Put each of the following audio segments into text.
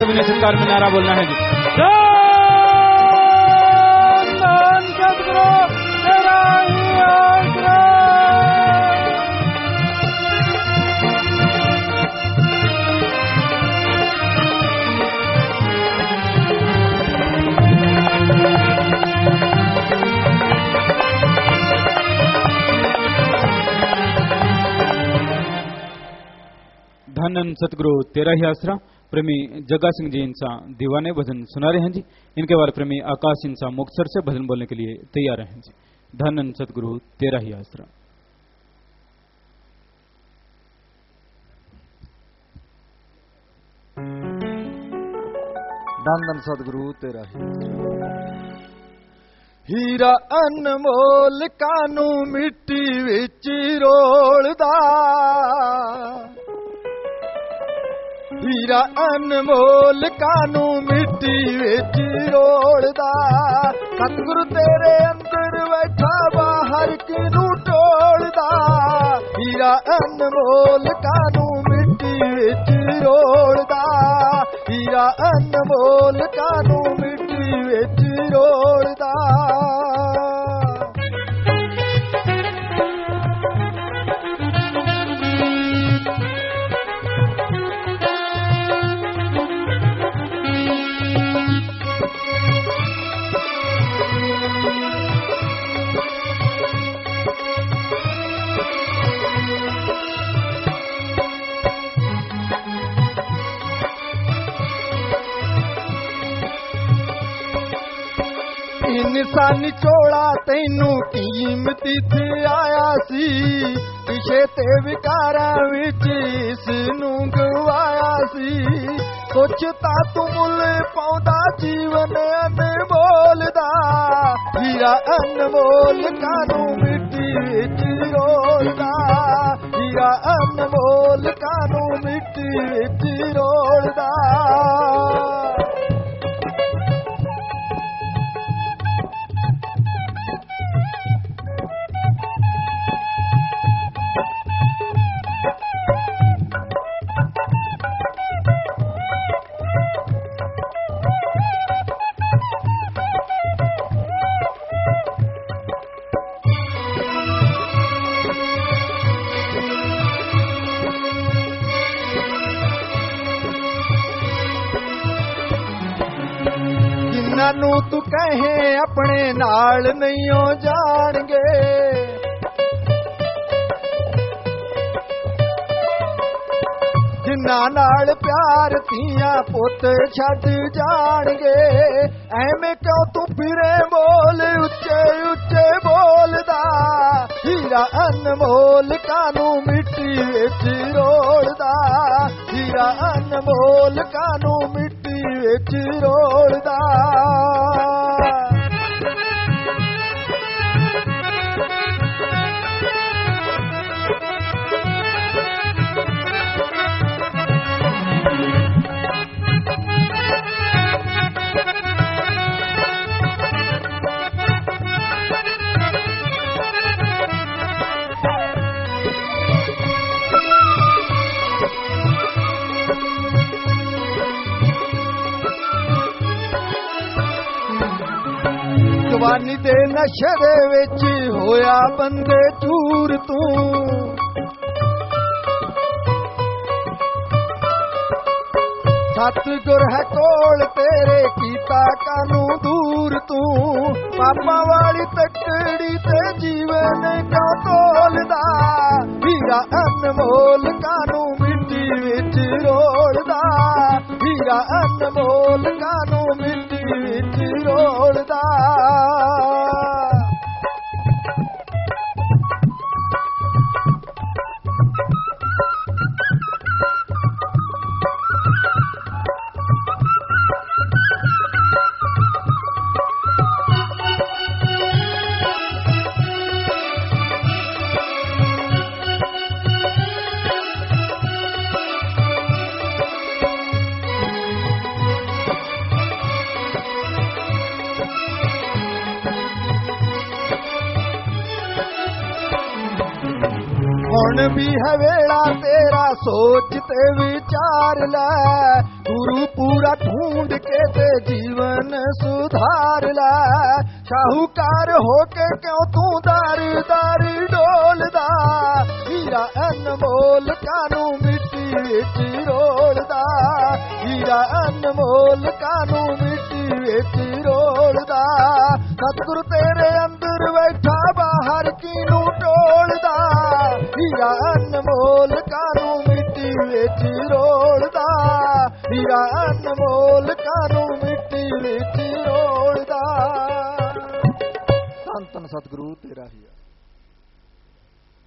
विनय सत्कार में नारा बोलना है जी। सतगुरु तेरा ही आसरा। धन सतगुरु तेरा ही आसरा प्रेमी जग्गा सिंह जी इनसा दीवाने भजन सुना रहे हैं जी। इनके बाद प्रेमी आकाश इनसा मुक्तसर से भजन बोलने के लिए तैयार हैं जी। धन सतगुरु तेरा ही आसरा। धन सतगुरु तेरा ही हीरा अनमोल कानू मिट्टी विच रोलदा। हीरा अनमोल कानू मिट्टी विच रोलदा। सतगुरु तेरे अंदर बैठा बाहर किनू टोलदा। हीरा अनमोल कानू मिट्टी विच रोलदा। हीरा अनमोल कानू मिट्टी विच रोलदा। निशानी चोड़ा तैनू कीमती थे आया सी। पिछे ते विकारा विच इसनू गवाया सी। सोचता तू मुल पाउंदा जीवन अनमोल दा। हीरा अनमोल कानू मिट्टी विच रोलदा। हीरा अनमोल कानू मिट्टी विच रोलदा। नू तू कहे अपने नाल नहीं हो जाणगे। जिन्ना नाल प्यार तियां पुत छड्ड जाणगे। एवें क्यों तू फिरे बोल उच्चे उच्चे बोलदा। हीरा अनमोल कानू मिट्टी विच रोलदा। हीरा अनमोल कानू मिट्टी विच रोलदा। जवानी दे नशे दे विच होया बंदे चूर तू। सतगुर है कोल तेरे कीता कानू दूर तू। पापा वाली तकड़ी ते जीवन क्यों तोलदा। हीरा अनमोल कानू मिट्टी विच रोलदा। हीरा अनमोल कानू मिट्टी विच रोलदा। हुण भी है वेला तेरा सोच ते विचार लै। गुरु पूरा ढूंढ के ते जीवन सुधार ला। साहूकार होके क्यों तू दार दार डोलदा, हीरा अनमोल कानू मिट्टी विच रोलदा, हीरा अनमोल कानू मिट्टी विच रोलदा। सतगुरु तेरे अंदर बैठा बाहर कीनू टोलदा, हीरा अनमोल कानू मिट्टी विच रोलदा, हीरा अनमोल कानू मिट्टी विच रोलदा। धन धन सतगुरु तेरा ही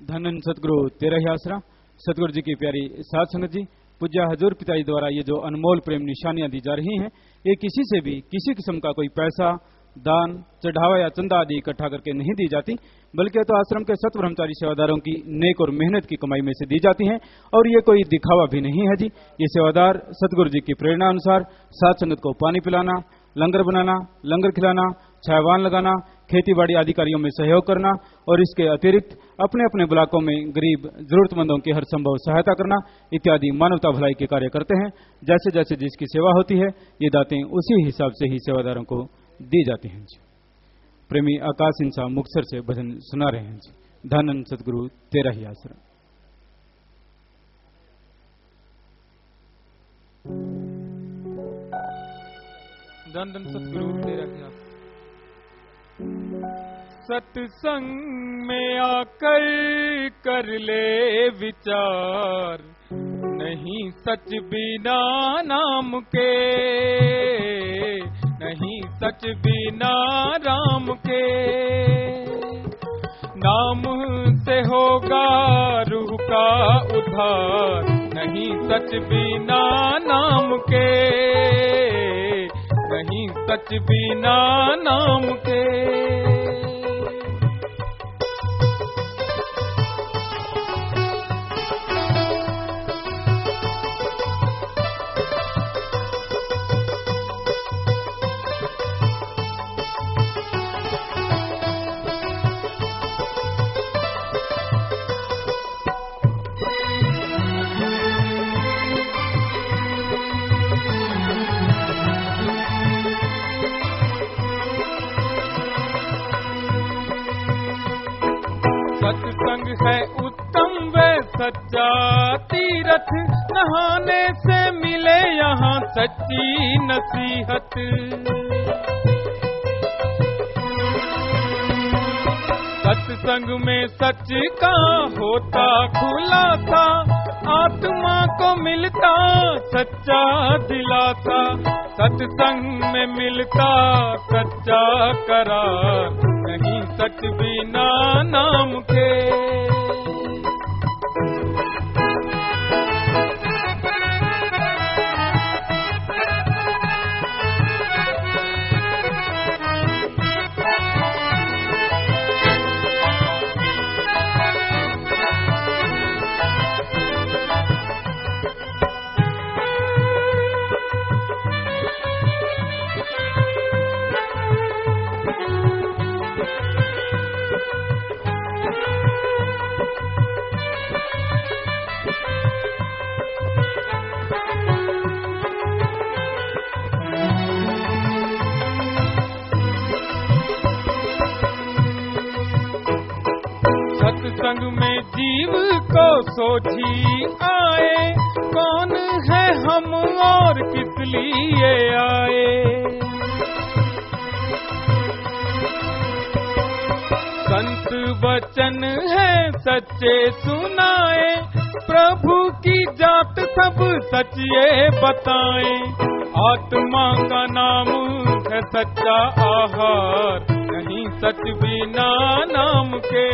धन सतगुरु तेरा ही आसरा। सतगुरु जी की प्यारी साध संगत जी, पूज्य हजूर पिताजी द्वारा ये जो अनमोल प्रेम निशानियां दी जा रही हैं, ये किसी से भी किसी किस्म का कोई पैसा, दान, चढ़ावा या चंदा आदि इकट्ठा करके नहीं दी जाती, बल्कि तो आश्रम के सत ब्रह्मचारी सेवादारों की नेक और मेहनत की कमाई में से दी जाती हैं। और ये कोई दिखावा भी नहीं है जी। ये सेवादार सतगुरु जी की प्रेरणा अनुसार साध संगत को पानी पिलाना, लंगर बनाना, लंगर खिलाना, छायावान लगाना, खेती बाड़ी आदि कार्यों में सहयोग करना और इसके अतिरिक्त अपने अपने ब्लॉकों में गरीब जरूरतमंदों की हर संभव सहायता करना इत्यादि मानवता भलाई के कार्य करते हैं। जैसे जैसे जिसकी सेवा होती है, ये दातें उसी हिसाब से ही सेवादारों को दी जाती हैं जी। प्रेमी आकाश इंसा मुक्तसर से भजन सुना रहे हैं जी। धन सतगुरु तेरा ही आसरा। धन सतगुरु तेरा ही आसरा। सत्संग में आकर कर ले विचार, नहीं सच बिना नाम के, नहीं सच बिना राम के। नाम से होगा रूह का उद्धार, नहीं सच बिना नाम के, नहीं सच बिना नाम के। सत्संग है उत्तम व सच्चा तीरथ, नहाने से मिले यहाँ सच्ची नसीहत। सत्संग में सच का होता खुलासा, आत्मा को मिलता सच्चा दिलासा। सत्संग में मिलता सच्चा करार, नहीं सच बिना नाम के। सत्संग में जीव को सोची आए, कौन है हम और किस लिए आए। संत वचन है सच्चे सुनाए, प्रभु की जात सब सच ये बताए। आत्मा का नाम है सच्चा आहार, नहीं सच बिना नाम के।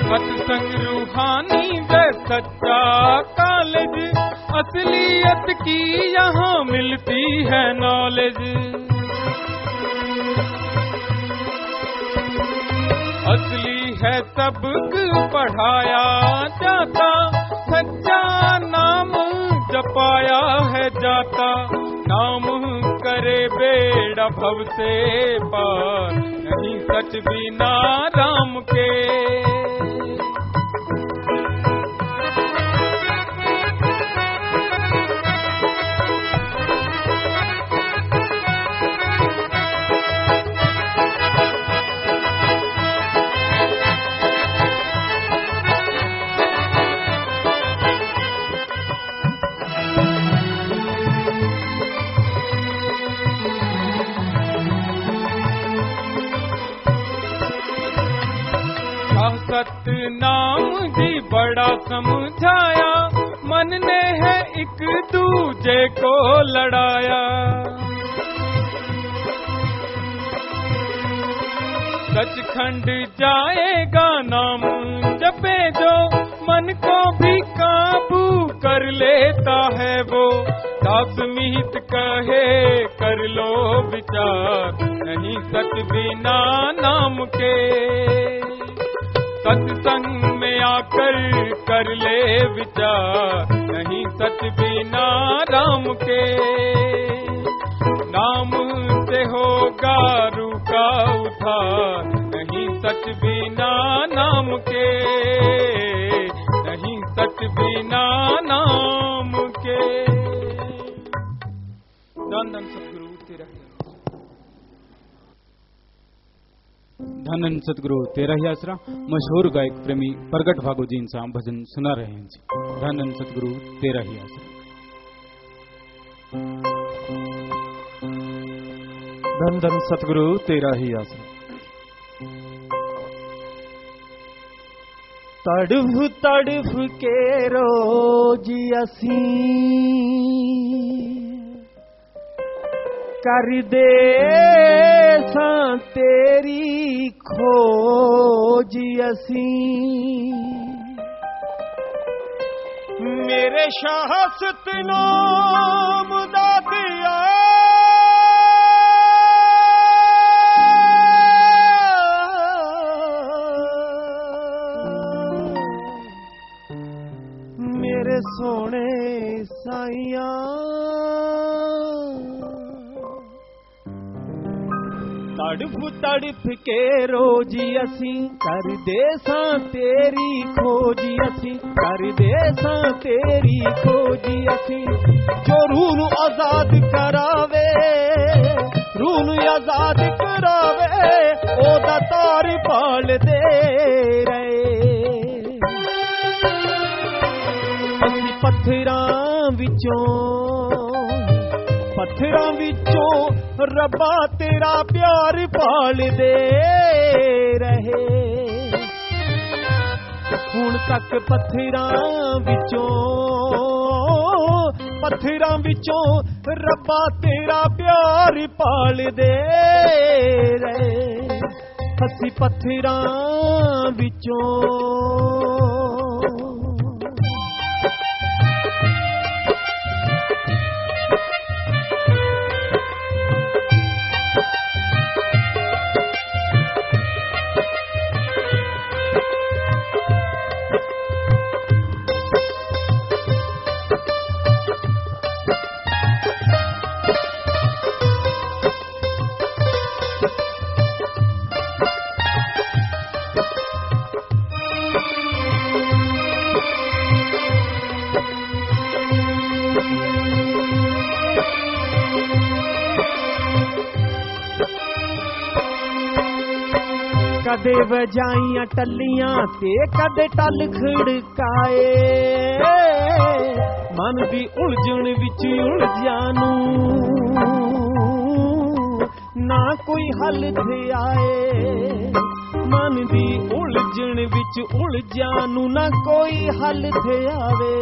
सत्संग रूहानी व सच्चा कॉलेज, असलियत की यहाँ मिलती है नॉलेज। असली है सबक पढ़ाया जाता, सच्चा नाम जपाया है जाता। नाम करे बेड़ा भव से पार, नहीं सच बिना राम के। सतनाम जी बड़ा समझाया, मन ने है एक दूजे को लड़ाया। सचखंड जाएगा नाम जपे जो, मन को भी काबू कर लेता है वो। दासमीत कहे कर लो विचार, नहीं सच बिना नाम के। सत्संग में आकर कर ले विचार, नहीं सच बिना राम के। नाम से होगा रूह का उद्धार, नहीं सच बिना नाम के। नहीं सच बिना नाम के। धन धन सतगुरु तेरा धन सतगुरु तेरा ही आसरा। मशहूर गायक प्रेमी प्रगट भागो जी इंसा भजन सुना रहे हैं जी। धन सतगुरु तेरा ही आसरा। धन धन सतगुरु तेरा ही आसरा। तड़फ तड़फ के रोज असी कर दे सां तेरी खोज असी। मेरे शाह सतनाम दा दिया मेरे सोने साइया। तड़फ तड़फ के रोजी असी कर दे सां तेरी खोजी असी। कर दे सां तेरी खोजी असी। जो रूह नू आजाद करावे, रूह नू आजाद करावे, ओदा तार पाल दे रहे। असी पत्थरां विचों रब्बा तेरा प्यार पाल दे रहे। हुण तक पत्थरां विचों रब्बा तेरा प्यार पाल दे रहे। असी पत्थरां विचों कदे वजाइयां टलियां ते कदे टल खड़काए। मन दी उलझण विच उलझानू ना कोई हल थे आए। मन दी उलझण विच उलझानू ना कोई हल थे आवे।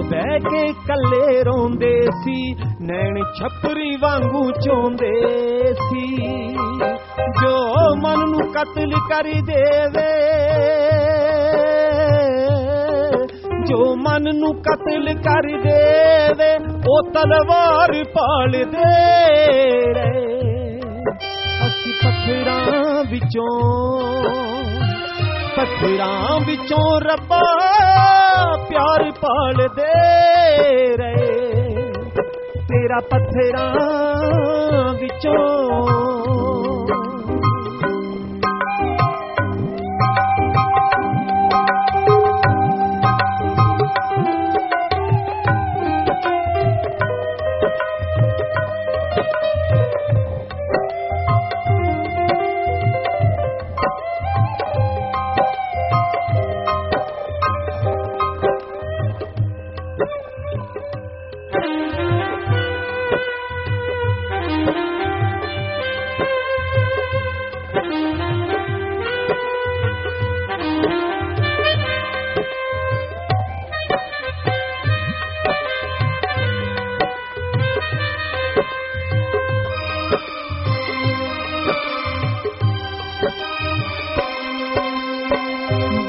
बह के कले रोंदे सी, नैन छपरी वांगू चोंदे सी। जो मन नू कत्ल कर देवे, जो मन नू कत्ल कर देवे ओ तलवार पाल दे रे। असी पत्थरां विचों रब्बा प्यार पाल दे रे, तेरा पत्थरां विचों।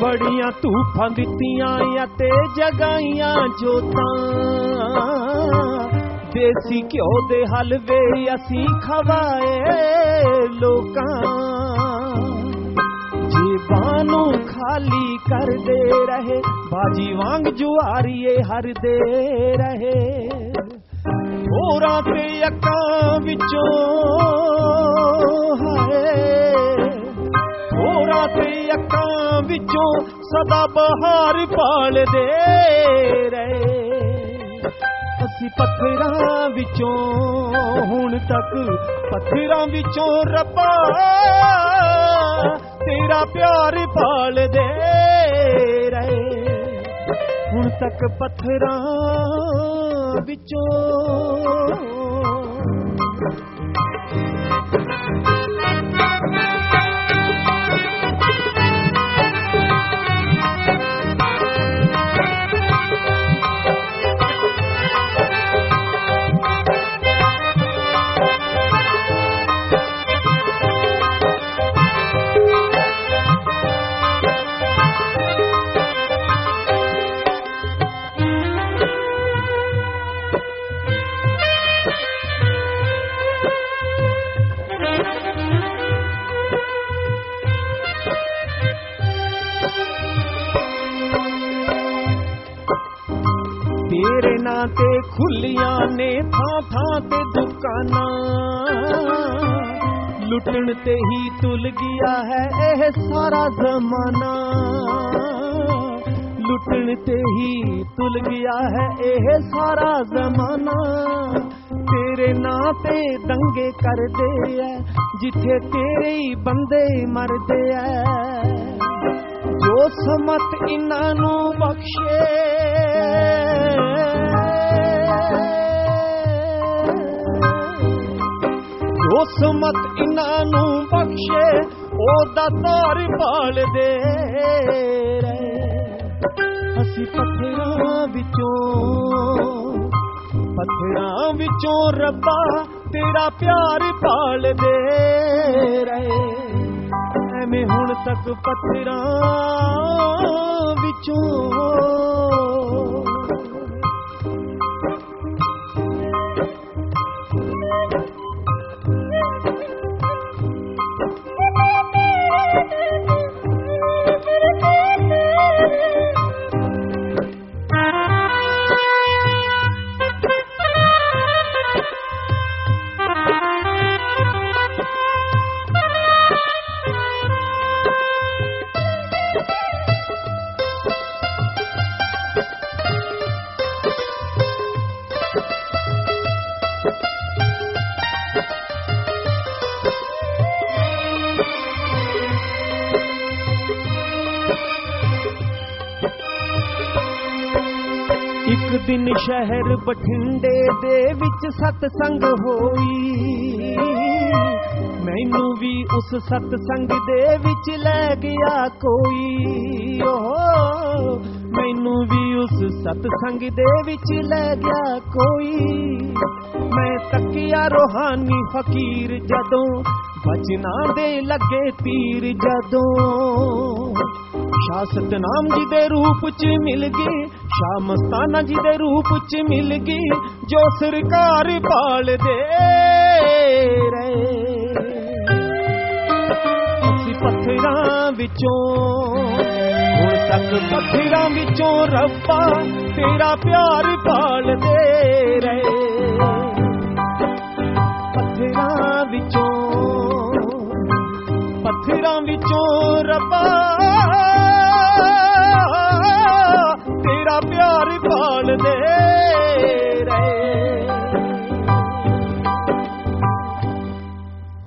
बड़ियां तूफां दित्तियां ते जगाइयां जोतां, देसी घ्यो दे हलवे असीं खवाए लोकां। जेबां नूं खाली कर दे रहे बाजी वांग जुआरीए हर दे रहे, होरां ते अक्कां विचों होरां ते अक्कां विचों सदा बहार पाल दे रहे। असी पत्थरां विचों हुण तक पत्थरां विचों रब्बा तेरा प्यार पाल दे रहे, हुण तक पत्थरां विचों। तेरे नां ते खुलियां ने थां थां ते दुकानां, लुटन ते ही तुल गया है एह सारा जमाना, लुटन ते ही तुल गया है एह सारा जमाना। तेरे नां ते दंगे कर दे है जिथे तेरे ही बंदे मरदे है, जो समत इन्हां नूं बख्शे जो समत इन्हां नूं बख्शे ओ दातार पाल दे रे। असी पत्थरां विचों रब्बा तेरा प्यार पाल दे रहे, एवें हुण तक पत्थरां विचों। एक दिन शहर बठिंडे दे विच सतसंग होई, मैनू भी उस सतसंग दे विच ले गया कोई। ओ मैनू भी उस सतसंग दे विच ले गया कोई। मैं तकिया रूहानी फकीर जदों बचना दे लगे तीर जदों शाह सतनाम जी दे रूप च मिल गई, शाह मस्ताना जी दे रूप च मिल गई, जो सरकार पाल दे रहे असी पत्थरां विचों हुण तक पत्थरां विचों रब्बा तेरा प्यार पाल दे रहे पत्थरां विचों रब्बा तेरा प्यार पाल दे रहे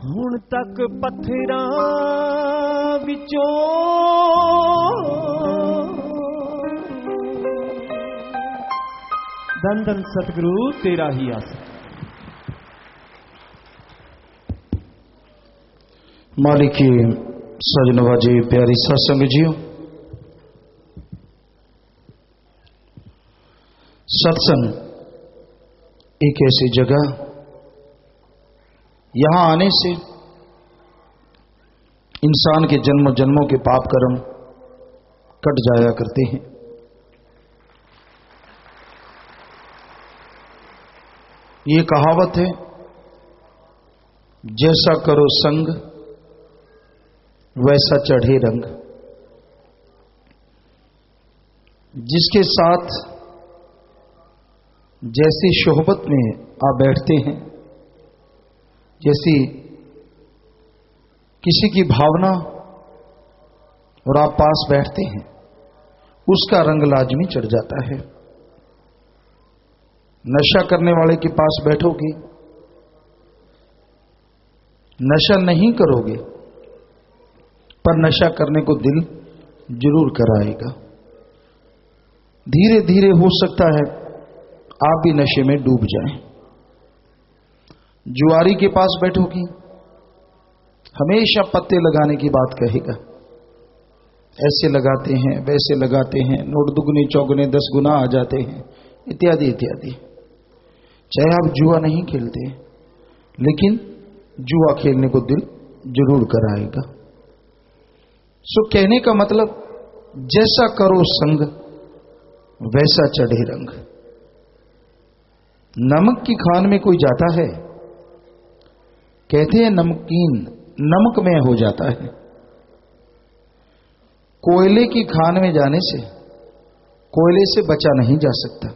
हुण तक पत्थरां विचों धन धन सतगुरु तेरा ही आसरा। मालिक की सजनवाजी प्यारी सत्संग जियो, सत्संग एक ऐसी जगह, यहां आने से इंसान के जन्म जन्मों के पाप कर्म कट जाया करते हैं। ये कहावत है, जैसा करो संग वैसा चढ़े रंग। जिसके साथ जैसी सोहबत में आप बैठते हैं, जैसी किसी की भावना और आप पास बैठते हैं, उसका रंग लाजमी चढ़ जाता है। नशा करने वाले के पास बैठोगे, नशा नहीं करोगे पर नशा करने को दिल जरूर कराएगा। धीरे धीरे हो सकता है आप भी नशे में डूब जाएं। जुआरी के पास बैठोगी, हमेशा पत्ते लगाने की बात कहेगा, ऐसे लगाते हैं वैसे लगाते हैं, नोट दुगने चौगुने 10 गुना आ जाते हैं, इत्यादि इत्यादि। चाहे आप जुआ नहीं खेलते, लेकिन जुआ खेलने को दिल जरूर कराएगा। सो कहने का मतलब, जैसा करो संग वैसा चढ़े रंग। नमक की खान में कोई जाता है, कहते हैं नमकीन नमक में हो जाता है। कोयले की खान में जाने से कोयले से बचा नहीं जा सकता।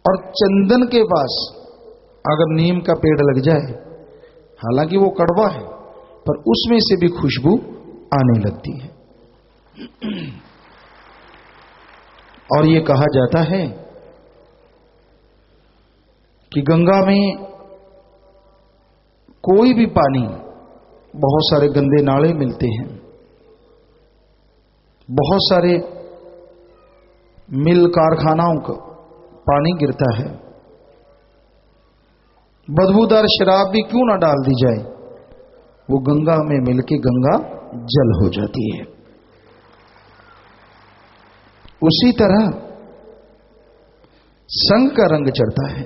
और चंदन के पास अगर नीम का पेड़ लग जाए, हालांकि वो कड़वा है, पर उसमें से भी खुशबू आने लगती है। और ये कहा जाता है कि गंगा में कोई भी पानी, बहुत सारे गंदे नाले मिलते हैं, बहुत सारे मिल कारखानाओं का पानी गिरता है। बदबूदार शराब भी क्यों ना डाल दी जाए, वो गंगा में मिलके गंगा जल हो जाती है। उसी तरह संग का रंग चढ़ता है।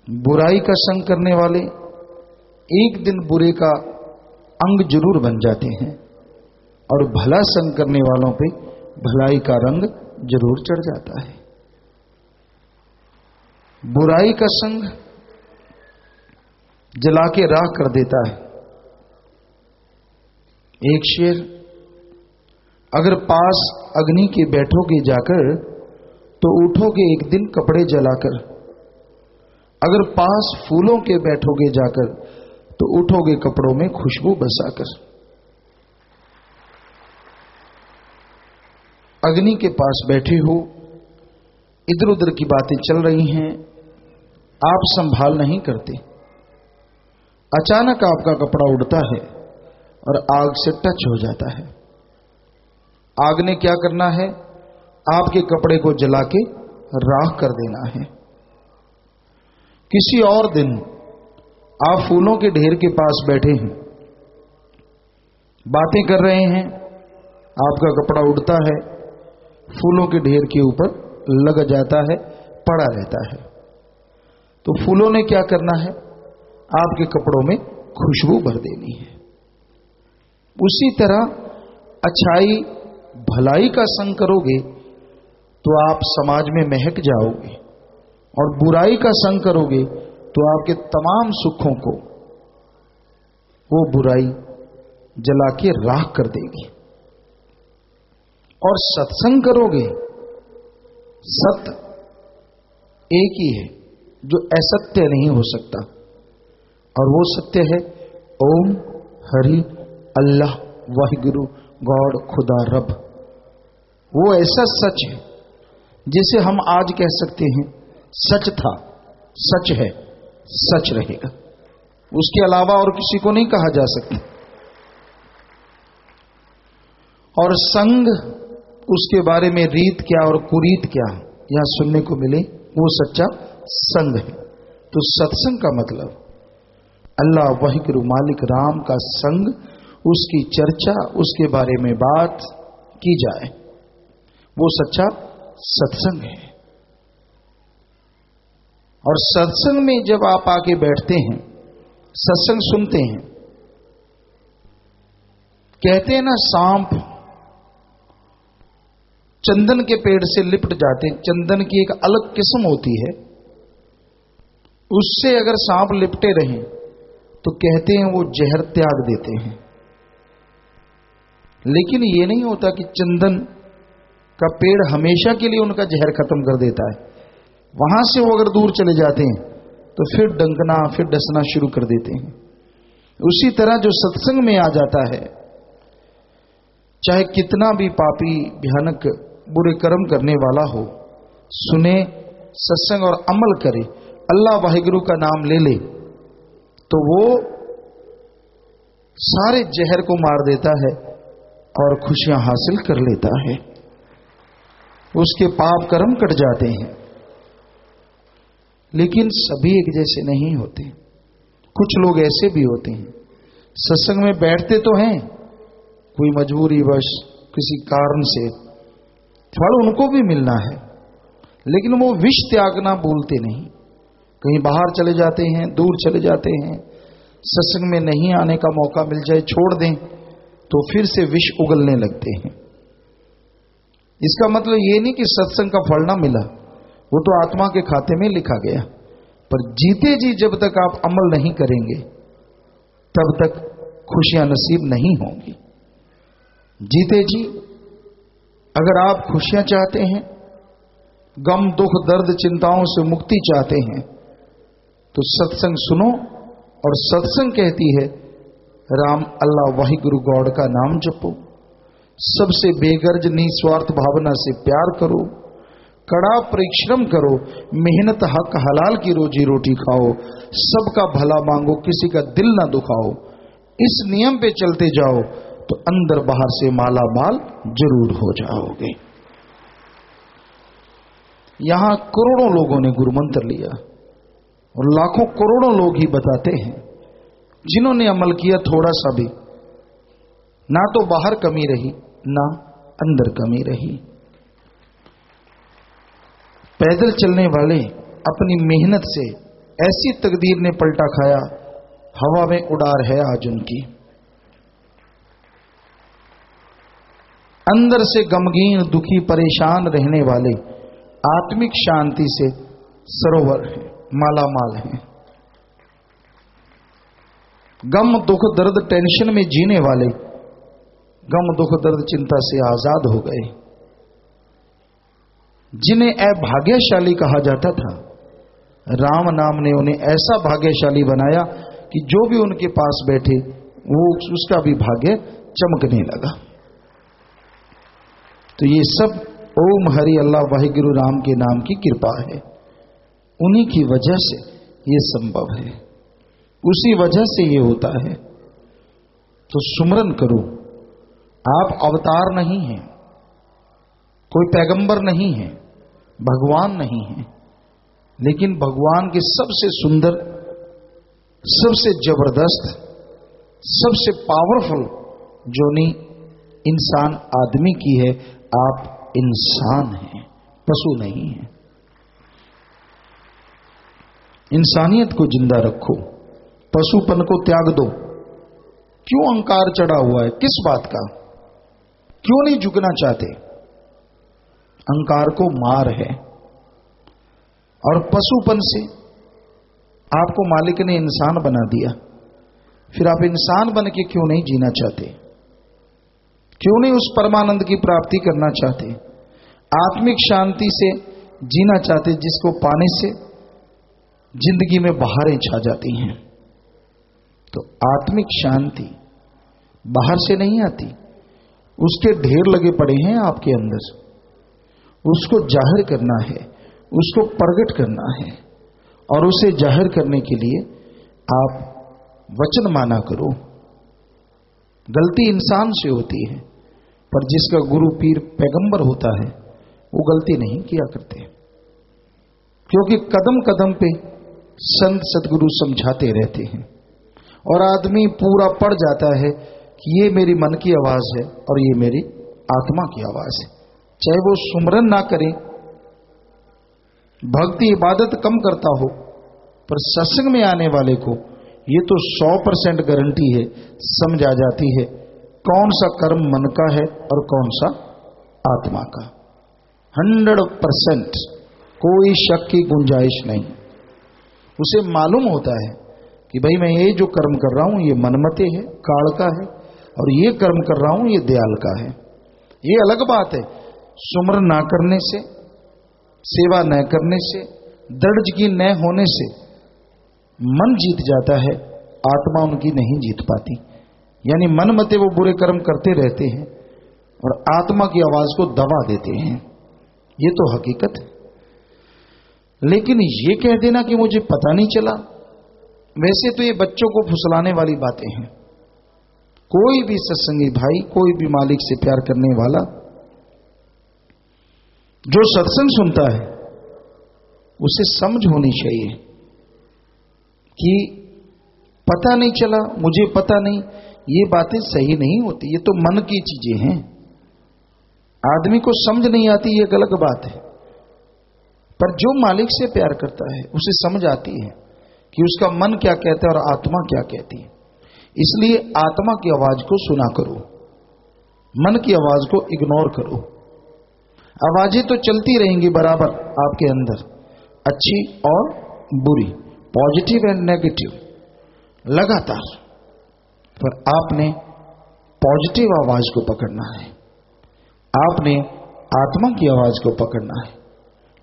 बुराई का संग करने वाले एक दिन बुरे का अंग जरूर बन जाते हैं, और भला संग करने वालों पे भलाई का रंग जरूर चढ़ जाता है। बुराई का संग जला के राख कर देता है। एक शेर, अगर पास अग्नि के बैठोगे जाकर तो उठोगे एक दिन कपड़े जलाकर, अगर पास फूलों के बैठोगे जाकर तो उठोगे कपड़ों में खुशबू बसाकर। अग्नि के पास बैठे हो, इधर उधर की बातें चल रही हैं, आप संभाल नहीं करते, अचानक आपका कपड़ा उड़ता है और आग से टच हो जाता है। आग ने क्या करना है, आपके कपड़े को जला के राख कर देना है। किसी और दिन आप फूलों के ढेर के पास बैठे हैं, बातें कर रहे हैं, आपका कपड़ा उड़ता है, फूलों के ढेर के ऊपर लग जाता है, पड़ा रहता है। तो फूलों ने क्या करना है, आपके कपड़ों में खुशबू भर देनी है। उसी तरह अच्छाई भलाई का संग करोगे तो आप समाज में महक जाओगे, और बुराई का संग करोगे तो आपके तमाम सुखों को वो बुराई जला के राख कर देगी। और सत्संग करोगे, सत्य एक ही है जो असत्य नहीं हो सकता, और वो सत्य है ओम हरि अल्लाह वाहिगुरु गॉड खुदा रब। वो ऐसा सच है जिसे हम आज कह सकते हैं सच था, सच है, सच रहेगा। उसके अलावा और किसी को नहीं कहा जा सकता। और संग, उसके बारे में रीत क्या और कुरीत क्या यहां सुनने को मिले, वो सच्चा संग है। तो सत्संग का मतलब अल्लाह वाहिगुरु मालिक राम का संग, उसकी चर्चा, उसके बारे में बात की जाए, वो सच्चा सत्संग है। और सत्संग में जब आप आके बैठते हैं, सत्संग सुनते हैं, कहते हैं ना सांप चंदन के पेड़ से लिपट जाते हैं। चंदन की एक अलग किस्म होती है, उससे अगर सांप लिपटे रहें तो कहते हैं वो जहर त्याग देते हैं। लेकिन ये नहीं होता कि चंदन का पेड़ हमेशा के लिए उनका जहर खत्म कर देता है। वहां से वो अगर दूर चले जाते हैं तो फिर डंकना, फिर डसना शुरू कर देते हैं। उसी तरह जो सत्संग में आ जाता है, चाहे कितना भी पापी भयानक बुरे कर्म करने वाला हो, सुने सत्संग और अमल करे, अल्लाह वाहिगुरु का नाम ले ले, तो वो सारे जहर को मार देता है और खुशियां हासिल कर लेता है। उसके पाप कर्म कट जाते हैं। लेकिन सभी एक जैसे नहीं होते। कुछ लोग ऐसे भी होते हैं, सत्संग में बैठते तो हैं, कोई मजबूरी वश किसी कारण से फल उनको भी मिलना है, लेकिन वो विष त्यागना भूलते नहीं। कहीं बाहर चले जाते हैं, दूर चले जाते हैं, सत्संग में नहीं आने का मौका मिल जाए, छोड़ दें तो फिर से विष उगलने लगते हैं। इसका मतलब ये नहीं कि सत्संग का फल ना मिला, वो तो आत्मा के खाते में लिखा गया, पर जीते जी जब तक आप अमल नहीं करेंगे तब तक खुशियां नसीब नहीं होंगी। जीते जी अगर आप खुशियां चाहते हैं, गम दुख दर्द चिंताओं से मुक्ति चाहते हैं, तो सत्संग सुनो। और सत्संग कहती है राम अल्लाह वाहिगुरु गॉड का नाम जपो, सबसे बेगर्ज निस्वार्थ भावना से प्यार करो, कड़ा परिश्रम करो, मेहनत हक हलाल की रोजी रोटी खाओ, सबका भला मांगो, किसी का दिल ना दुखाओ। इस नियम पे चलते जाओ तो अंदर बाहर से माला माल जरूर हो जाओगे। यहां करोड़ों लोगों ने गुरु मंत्र लिया और लाखों करोड़ों लोग ही बताते हैं जिन्होंने अमल किया थोड़ा सा भी, ना तो बाहर कमी रही ना अंदर कमी रही। पैदल चलने वाले अपनी मेहनत से ऐसी तकदीर ने पलटा खाया, हवा में उड़ार है आज उनकी। अंदर से गमगीन दुखी परेशान रहने वाले आत्मिक शांति से सरोवर है, मालामाल है। गम दुख दर्द टेंशन में जीने वाले गम दुख दर्द चिंता से आजाद हो गए। जिन्हें अभाग्यशाली कहा जाता था, राम नाम ने उन्हें ऐसा भाग्यशाली बनाया कि जो भी उनके पास बैठे वो उसका भी भाग्य चमकने लगा। तो ये सब ओम हरि अल्लाह वाहिगुरु राम के नाम की कृपा है। उन्हीं की वजह से ये संभव है, उसी वजह से ये होता है। तो सुमरन करो। आप अवतार नहीं हैं, कोई पैगंबर नहीं है, भगवान नहीं है, लेकिन भगवान के सबसे सुंदर, सबसे जबरदस्त, सबसे पावरफुल जोनी इंसान आदमी की है। आप इंसान हैं, पशु नहीं हैं। इंसानियत को जिंदा रखो, पशुपन को त्याग दो। क्यों अहंकार चढ़ा हुआ है? किस बात का? क्यों नहीं झुकना चाहते? अहंकार को मार है। और पशुपन से आपको मालिक ने इंसान बना दिया, फिर आप इंसान बन के क्यों नहीं जीना चाहते? क्यों नहीं उस परमानंद की प्राप्ति करना चाहते? आत्मिक शांति से जीना चाहते, जिसको पाने से जिंदगी में बहारें छा जाती हैं। तो आत्मिक शांति बाहर से नहीं आती, उसके ढेर लगे पड़े हैं आपके अंदर। उसको जाहिर करना है, उसको प्रकट करना है, और उसे जाहिर करने के लिए आप वचन माना करो। गलती इंसान से होती है, पर जिसका गुरु पीर पैगंबर होता है वो गलती नहीं किया करते, क्योंकि कदम कदम पे संत सदगुरु समझाते रहते हैं। और आदमी पूरा पड़ जाता है कि ये मेरी मन की आवाज है और ये मेरी आत्मा की आवाज है। चाहे वो सुमरन ना करे, भक्ति इबादत कम करता हो, पर सत्संग में आने वाले को ये तो 100% गारंटी है, समझ आ जाती है कौन सा कर्म मन का है और कौन सा आत्मा का। 100%, कोई शक की गुंजाइश नहीं। उसे मालूम होता है कि भाई मैं ये जो कर्म कर रहा हूं ये मनमते है, काल का है, और ये कर्म कर रहा हूं ये दयाल का है। ये अलग बात है। सुमरन ना करने से, सेवा न करने से, दृढ़ की न होने से मन जीत जाता है, आत्मा उनकी नहीं जीत पाती। यानी मन मते वो बुरे कर्म करते रहते हैं और आत्मा की आवाज को दबा देते हैं। ये तो हकीकत है। लेकिन ये कह देना कि मुझे पता नहीं चला, वैसे तो ये बच्चों को फुसलाने वाली बातें हैं। कोई भी सत्संगी भाई, कोई भी मालिक से प्यार करने वाला जो सत्संग सुनता है, उसे समझ होनी चाहिए कि पता नहीं चला, मुझे पता नहीं, ये बातें सही नहीं होती। ये तो मन की चीजें हैं। आदमी को समझ नहीं आती, ये अलग बात है। पर जो मालिक से प्यार करता है उसे समझ आती है कि उसका मन क्या कहता है और आत्मा क्या कहती है। इसलिए आत्मा की आवाज को सुना करो, मन की आवाज को इग्नोर करो। आवाजें तो चलती रहेंगी बराबर आपके अंदर, अच्छी और बुरी, पॉजिटिव एंड नेगेटिव, लगातार। पर आपने पॉजिटिव आवाज को पकड़ना है, आपने आत्मा की आवाज को पकड़ना है,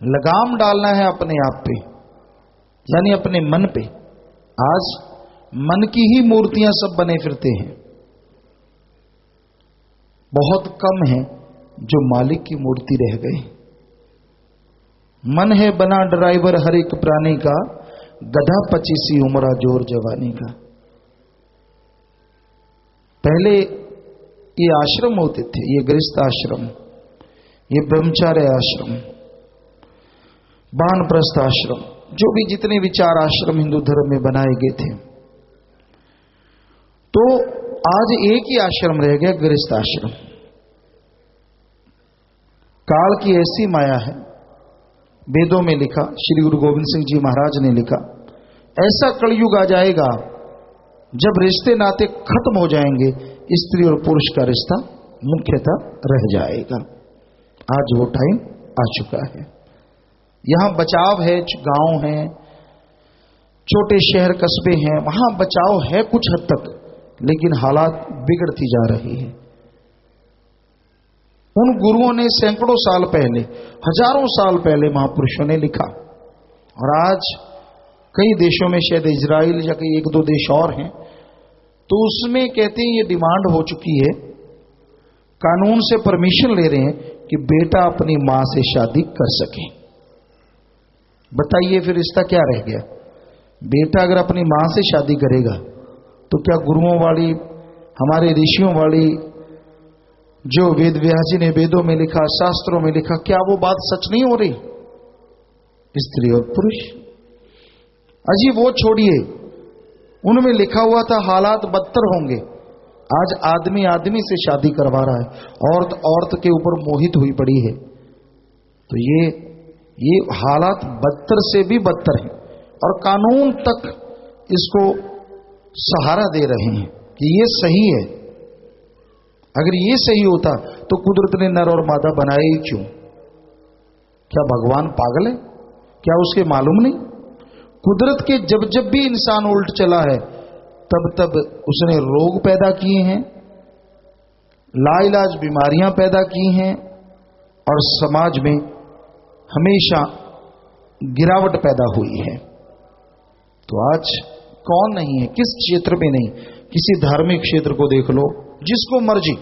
लगाम डालना है अपने आप पे, यानी अपने मन पे। आज मन की ही मूर्तियां सब बने फिरते हैं। बहुत कम है जो मालिक की मूर्ति रह गए। मन है बना ड्राइवर हर एक प्राणी का, गधा 25 उम्रा जोर जवानी का। पहले ये आश्रम होते थे, ये गृहस्थ आश्रम, ये ब्रह्मचार्य आश्रम, वानप्रस्थ आश्रम, जो भी जितने विचार आश्रम हिंदू धर्म में बनाए गए थे। तो आज एक ही आश्रम रह गया, गृहस्थ आश्रम। काल की ऐसी माया है, वेदों में लिखा, श्री गुरु गोविंद सिंह जी महाराज ने लिखा, ऐसा कलयुग आ जाएगा जब रिश्ते नाते खत्म हो जाएंगे, स्त्री और पुरुष का रिश्ता मुख्यतः रह जाएगा। आज वो टाइम आ चुका है। यहां बचाव है, गांव है, छोटे शहर कस्बे हैं, वहां बचाव है कुछ हद तक, लेकिन हालात बिगड़ती जा रही है। उन गुरुओं ने सैकड़ों साल पहले, हजारों साल पहले महापुरुषों ने लिखा, और आज कई देशों में, शायद इजराइल या कई 1-2 देश और हैं, तो उसमें कहते हैं ये डिमांड हो चुकी है, कानून से परमिशन ले रहे हैं कि बेटा अपनी मां से शादी कर सके। बताइए फिर रिश्ता क्या रह गया? बेटा अगर अपनी मां से शादी करेगा तो क्या गुरुओं वाली, हमारे ऋषियों वाली, जो वेद व्यास जी ने वेदों में लिखा, शास्त्रों में लिखा, क्या वो बात सच नहीं हो रही? स्त्री और पुरुष, अजी वो छोड़िए, उनमें लिखा हुआ था हालात बदतर होंगे। आज आदमी आदमी से शादी करवा रहा है, औरत औरत के ऊपर मोहित हुई पड़ी है। तो ये हालात बदतर से भी बदतर है, और कानून तक इसको सहारा दे रहे हैं कि ये सही है। अगर ये सही होता तो कुदरत ने नर और मादा बनाए ही क्यों? क्या भगवान पागल है? क्या उसके मालूम नहीं? कुदरत के जब जब भी इंसान उल्ट चला है तब तब उसने रोग पैदा किए हैं, लाइलाज बीमारियां पैदा की हैं और समाज में हमेशा गिरावट पैदा हुई है। तो आज कौन नहीं है, किस क्षेत्र में नहीं, किसी धार्मिक क्षेत्र को देख लो, जिसको मर्जी,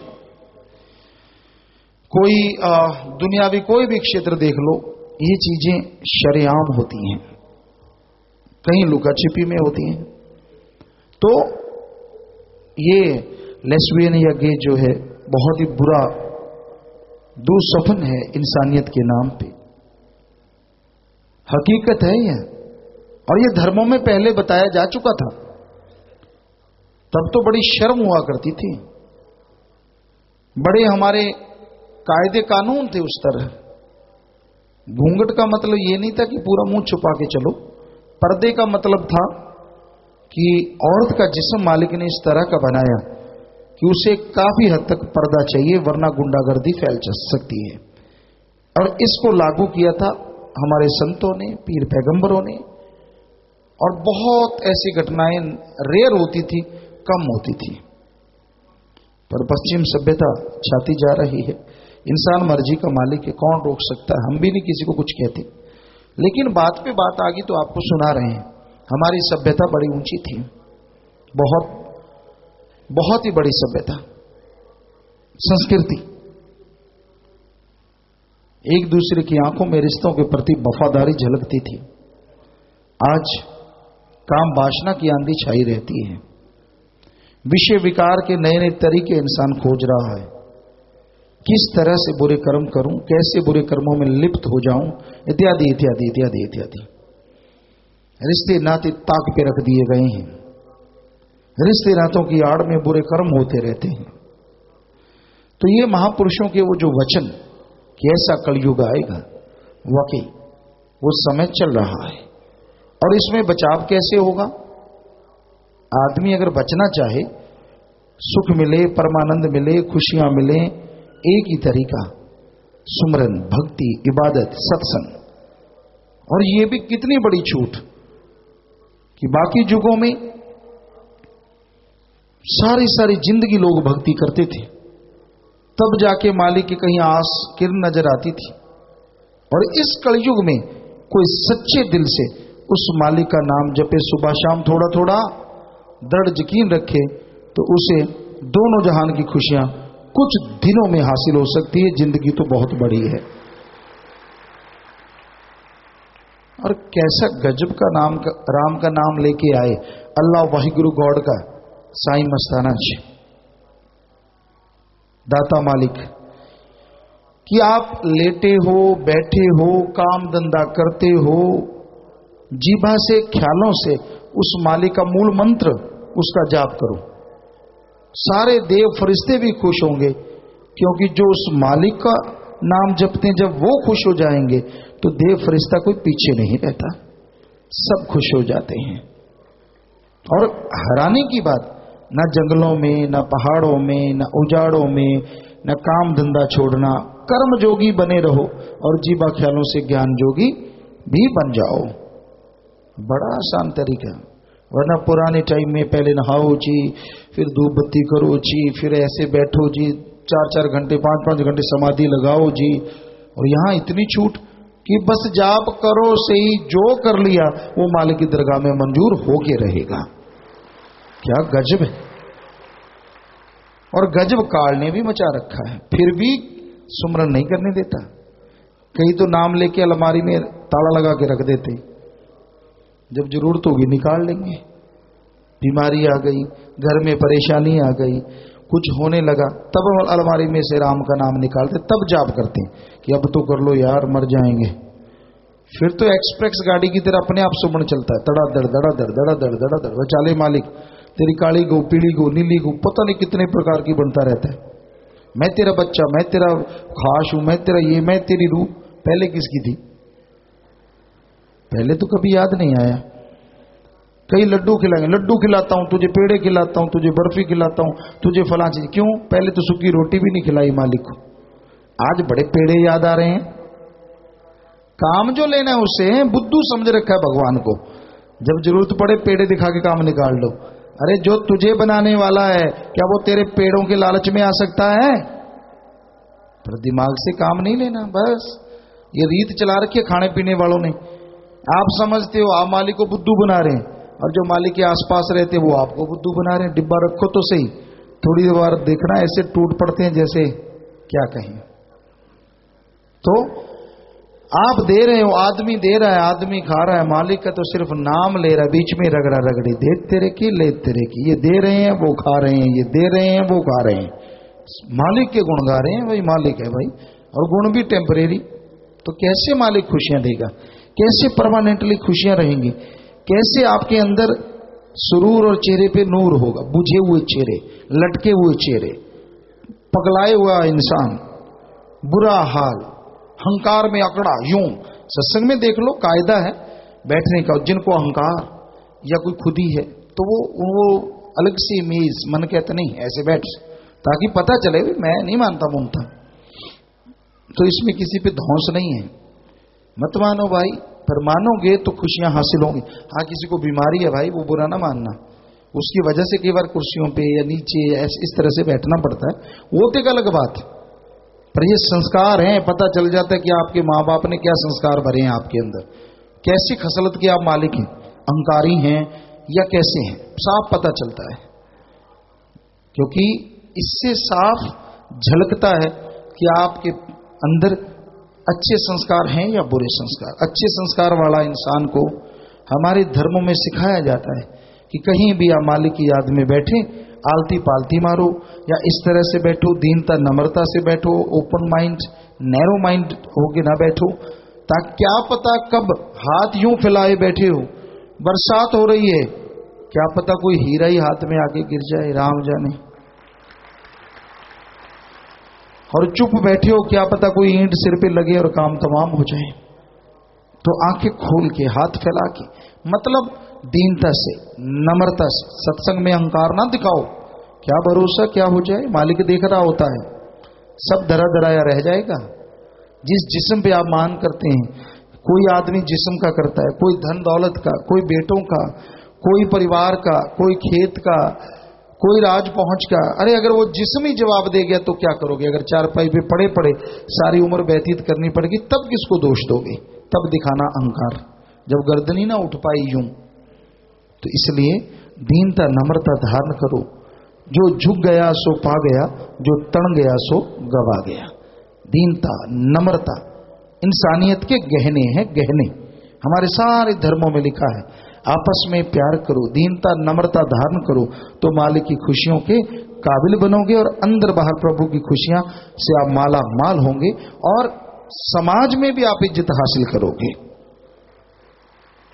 कोई दुनियावी कोई भी क्षेत्र देख लो, ये चीजें शरेआम होती हैं, कहीं लुका छिपी में होती हैं। तो ये लेस्बियन या गे जो है बहुत ही बुरा दुस्वप्न है इंसानियत के नाम पे, हकीकत है यह। और ये धर्मों में पहले बताया जा चुका था, तब तो बड़ी शर्म हुआ करती थी, बड़े हमारे कायदे कानून थे उस तरह। घूंघट का मतलब ये नहीं था कि पूरा मुंह छुपा के चलो, पर्दे का मतलब था कि औरत का जिस्म मालिक ने इस तरह का बनाया कि उसे काफी हद तक पर्दा चाहिए, वरना गुंडागर्दी फैल सकती है। और इसको लागू किया था हमारे संतों ने, पीर पैगंबरों ने, और बहुत ऐसी घटनाएं रेयर होती थी, कम होती थी। पर पश्चिम सभ्यता छाती जा रही है। इंसान मर्जी का मालिक है, कौन रोक सकता है? हम भी नहीं किसी को कुछ कहते, लेकिन बात पे बात आ गई तो आपको सुना रहे हैं। हमारी सभ्यता बड़ी ऊंची थी, बहुत बहुत ही बड़ी सभ्यता, संस्कृति, एक दूसरे की आंखों में रिश्तों के प्रति वफादारी झलकती थी। आज काम वासना की आंधी छाई रहती है, विषय विकार के नए नए तरीके इंसान खोज रहा है। किस तरह से बुरे कर्म करूं, कैसे बुरे कर्मों में लिप्त हो जाऊं, इत्यादि इत्यादि इत्यादि इत्यादि। रिश्ते नाते ताक पे रख दिए गए हैं, रिश्ते नातों की आड़ में बुरे कर्म होते रहते हैं। तो ये महापुरुषों के वो जो वचन कि ऐसा कलयुग आएगा, वाकई वो समय चल रहा है। और इसमें बचाव कैसे होगा? आदमी अगर बचना चाहे, सुख मिले, परमानंद मिले, खुशियां मिले, एक ही तरीका, सुमरन, भक्ति, इबादत, सत्संग। और ये भी कितनी बड़ी छूट कि बाकी युगों में सारी सारी जिंदगी लोग भक्ति करते थे, तब जाके मालिक की कहीं आस किरण नजर आती थी। और इस कलयुग में कोई सच्चे दिल से उस मालिक का नाम जपे, सुबह शाम थोड़ा थोड़ा, दृढ़ यकीन रखे, तो उसे दोनों जहान की खुशियां कुछ दिनों में हासिल हो सकती है। जिंदगी तो बहुत बड़ी है। और कैसा गजब का नाम, राम का नाम लेके आए, अल्लाह वाहिगुरु गॉड का, साईं मस्ताना जी, दाता मालिक, कि आप लेटे हो, बैठे हो, काम धंधा करते हो, जीभा से, ख्यालों से उस मालिक का मूल मंत्र उसका जाप करो। सारे देव फरिश्ते भी खुश होंगे, क्योंकि जो उस मालिक का नाम जपते हैं, जब वो खुश हो जाएंगे तो देव फरिश्ता कोई पीछे नहीं रहता, सब खुश हो जाते हैं। और हैरानी की बात, ना जंगलों में, ना पहाड़ों में, ना उजाड़ों में, ना काम धंधा छोड़ना, कर्म जोगी बने रहो और जीवा ख्यालों से ज्ञान जोगी भी बन जाओ। बड़ा आसान तरीका। वरना पुराने टाइम में पहले नहाओ जी, फिर धूप बत्ती करो जी, फिर ऐसे बैठो जी, 4-4 घंटे 5-5 घंटे समाधि लगाओ जी। और यहां इतनी छूट कि बस जाप करो से ही जो कर लिया वो मालिक की दरगाह में मंजूर होके रहेगा। क्या गजब है। और गजब काल ने भी मचा रखा है, फिर भी सुमरन नहीं करने देता। कहीं तो नाम लेके अलमारी में ताला लगा के रख देते, जब जरूरत होगी निकाल लेंगे। बीमारी आ गई, घर में परेशानी आ गई, कुछ होने लगा, तब अलमारी में से राम का नाम निकालते, तब जाप करते कि अब तो कर लो यार, मर जाएंगे। फिर तो एक्सप्रेस गाड़ी की तरह अपने आप सुमन चलता है, तड़ा दड़ दड़ा दड़ दड़ा दड़ दड़ा दड़। बचाले मालिक, तेरी काली गो, पीली गो, नीली गो, पता नहीं कितने प्रकार की बनता रहता है। मैं तेरा बच्चा, मैं तेरा खास हूं, मैं तेरा ये, मैं तेरी रूह। पहले किसकी थी? पहले तो कभी याद नहीं आया। कई लड्डू खिलाएंगे, लड्डू खिलाता हूं तुझे, पेड़े खिलाता हूं तुझे, बर्फी खिलाता हूं तुझे, फला चीज। क्यों? पहले तो सूखी रोटी भी नहीं खिलाई मालिक को, आज बड़े पेड़े याद आ रहे हैं। काम जो लेना है उससे बुद्धू समझ रखा है भगवान को, जब जरूरत पड़े पेड़े दिखा के काम निकाल लो। अरे जो तुझे बनाने वाला है क्या वो तेरे पेड़ों के लालच में आ सकता है? पर दिमाग से काम नहीं लेना, बस ये रीत चला रखी है खाने पीने वालों ने। आप समझते हो आप मालिक को बुद्धू बना रहे हैं, और जो मालिक के आसपास रहते वो आपको बुद्धू बना रहे हैं। डिब्बा रखो तो सही, थोड़ी बार देखना ऐसे टूट पड़ते हैं जैसे क्या कहें। तो आप दे रहे हो, आदमी दे रहा है, आदमी खा रहा है, मालिक का तो सिर्फ नाम ले रहा है, बीच में रगड़ा रगड़ी, दे तेरे की ले तेरे की, ये दे रहे हैं वो खा रहे हैं, ये दे रहे हैं वो खा रहे हैं, मालिक के गुण गा रहे हैं। भाई मालिक है भाई, और गुण भी टेम्परेरी। तो कैसे मालिक खुशियां देगा? कैसे परमानेंटली खुशियां रहेंगी? कैसे आपके अंदर सुरूर और चेहरे पे नूर होगा? बुझे हुए चेहरे, लटके हुए चेहरे, पगलाए हुआ इंसान, बुरा हाल, अहंकार में अकड़ा। यूं सत्संग में देख लो कायदा है बैठने का, जिनको अहंकार या कोई खुदी है तो वो अलग सी मेज, मन कहता नहीं ऐसे बैठ, ताकि पता चले मैं नहीं मानता मुमता, तो इसमें किसी पे धौंस नहीं है। मत मानो भाई, पर मानोगे तो खुशियां हासिल होंगी। हाँ, किसी को बीमारी है भाई, वो बुरा ना मानना, उसकी वजह से कई बार कुर्सियों पे या नीचे इस तरह से बैठना पड़ता है, वो तो एक अलग बात है। पर ये संस्कार हैं, पता चल जाता है कि आपके माँ बाप ने क्या संस्कार भरे हैं आपके अंदर, कैसी खसलत के आप मालिक हैं, अहंकारी हैं या कैसे हैं, साफ पता चलता है। क्योंकि इससे साफ झलकता है कि आपके अंदर अच्छे संस्कार हैं या बुरे संस्कार। अच्छे संस्कार वाला इंसान को हमारे धर्मों में सिखाया जाता है कि कहीं भी आप मालिक की याद में बैठे, आलती पालती मारो, या इस तरह से बैठो, दीनता नम्रता से बैठो, ओपन माइंड नैरो माइंड होके ना बैठो, ताकि क्या पता कब हाथ यूं फैलाए बैठे हो, बरसात हो रही है, क्या पता कोई हीरा ही हाथ में आके गिर जाए, राम जाने, और चुप बैठे हो, क्या पता कोई ईंट सिर पे लगे और काम तमाम हो जाए। तो आंखें खोल के, हाथ फैला के, मतलब दीनता से, नम्रता से, सत्संग में अहंकार ना दिखाओ। क्या भरोसा क्या हो जाए, मालिक देख रहा होता है, सब धरा धराया रह जाएगा। जिस जिस्म पे आप मान करते हैं, कोई आदमी जिस्म का करता है, कोई धन दौलत का, कोई बेटों का, कोई परिवार का, कोई खेत का, कोई राज पहुंच का। अरे अगर वो जिस्म ही जवाब दे गया तो क्या करोगे? अगर चारपाई पे पड़े पड़े सारी उम्र व्यतीत करनी पड़ेगी, तब किसको दोष दोगे? तब दिखाना अहंकार, जब गर्दनी ना उठ पाई यूं। तो इसलिए दीनता नम्रता धारण करो। जो झुक गया सो पा गया, जो तन गया सो गवा गया। दीनता नम्रता इंसानियत के गहने हैं, गहने हमारे सारे धर्मों में लिखा है। आपस में प्यार करो, दीनता नम्रता धारण करो, तो मालिक की खुशियों के काबिल बनोगे, और अंदर बाहर प्रभु की खुशियां से आप माला माल होंगे, और समाज में भी आप इज्जत हासिल करोगे।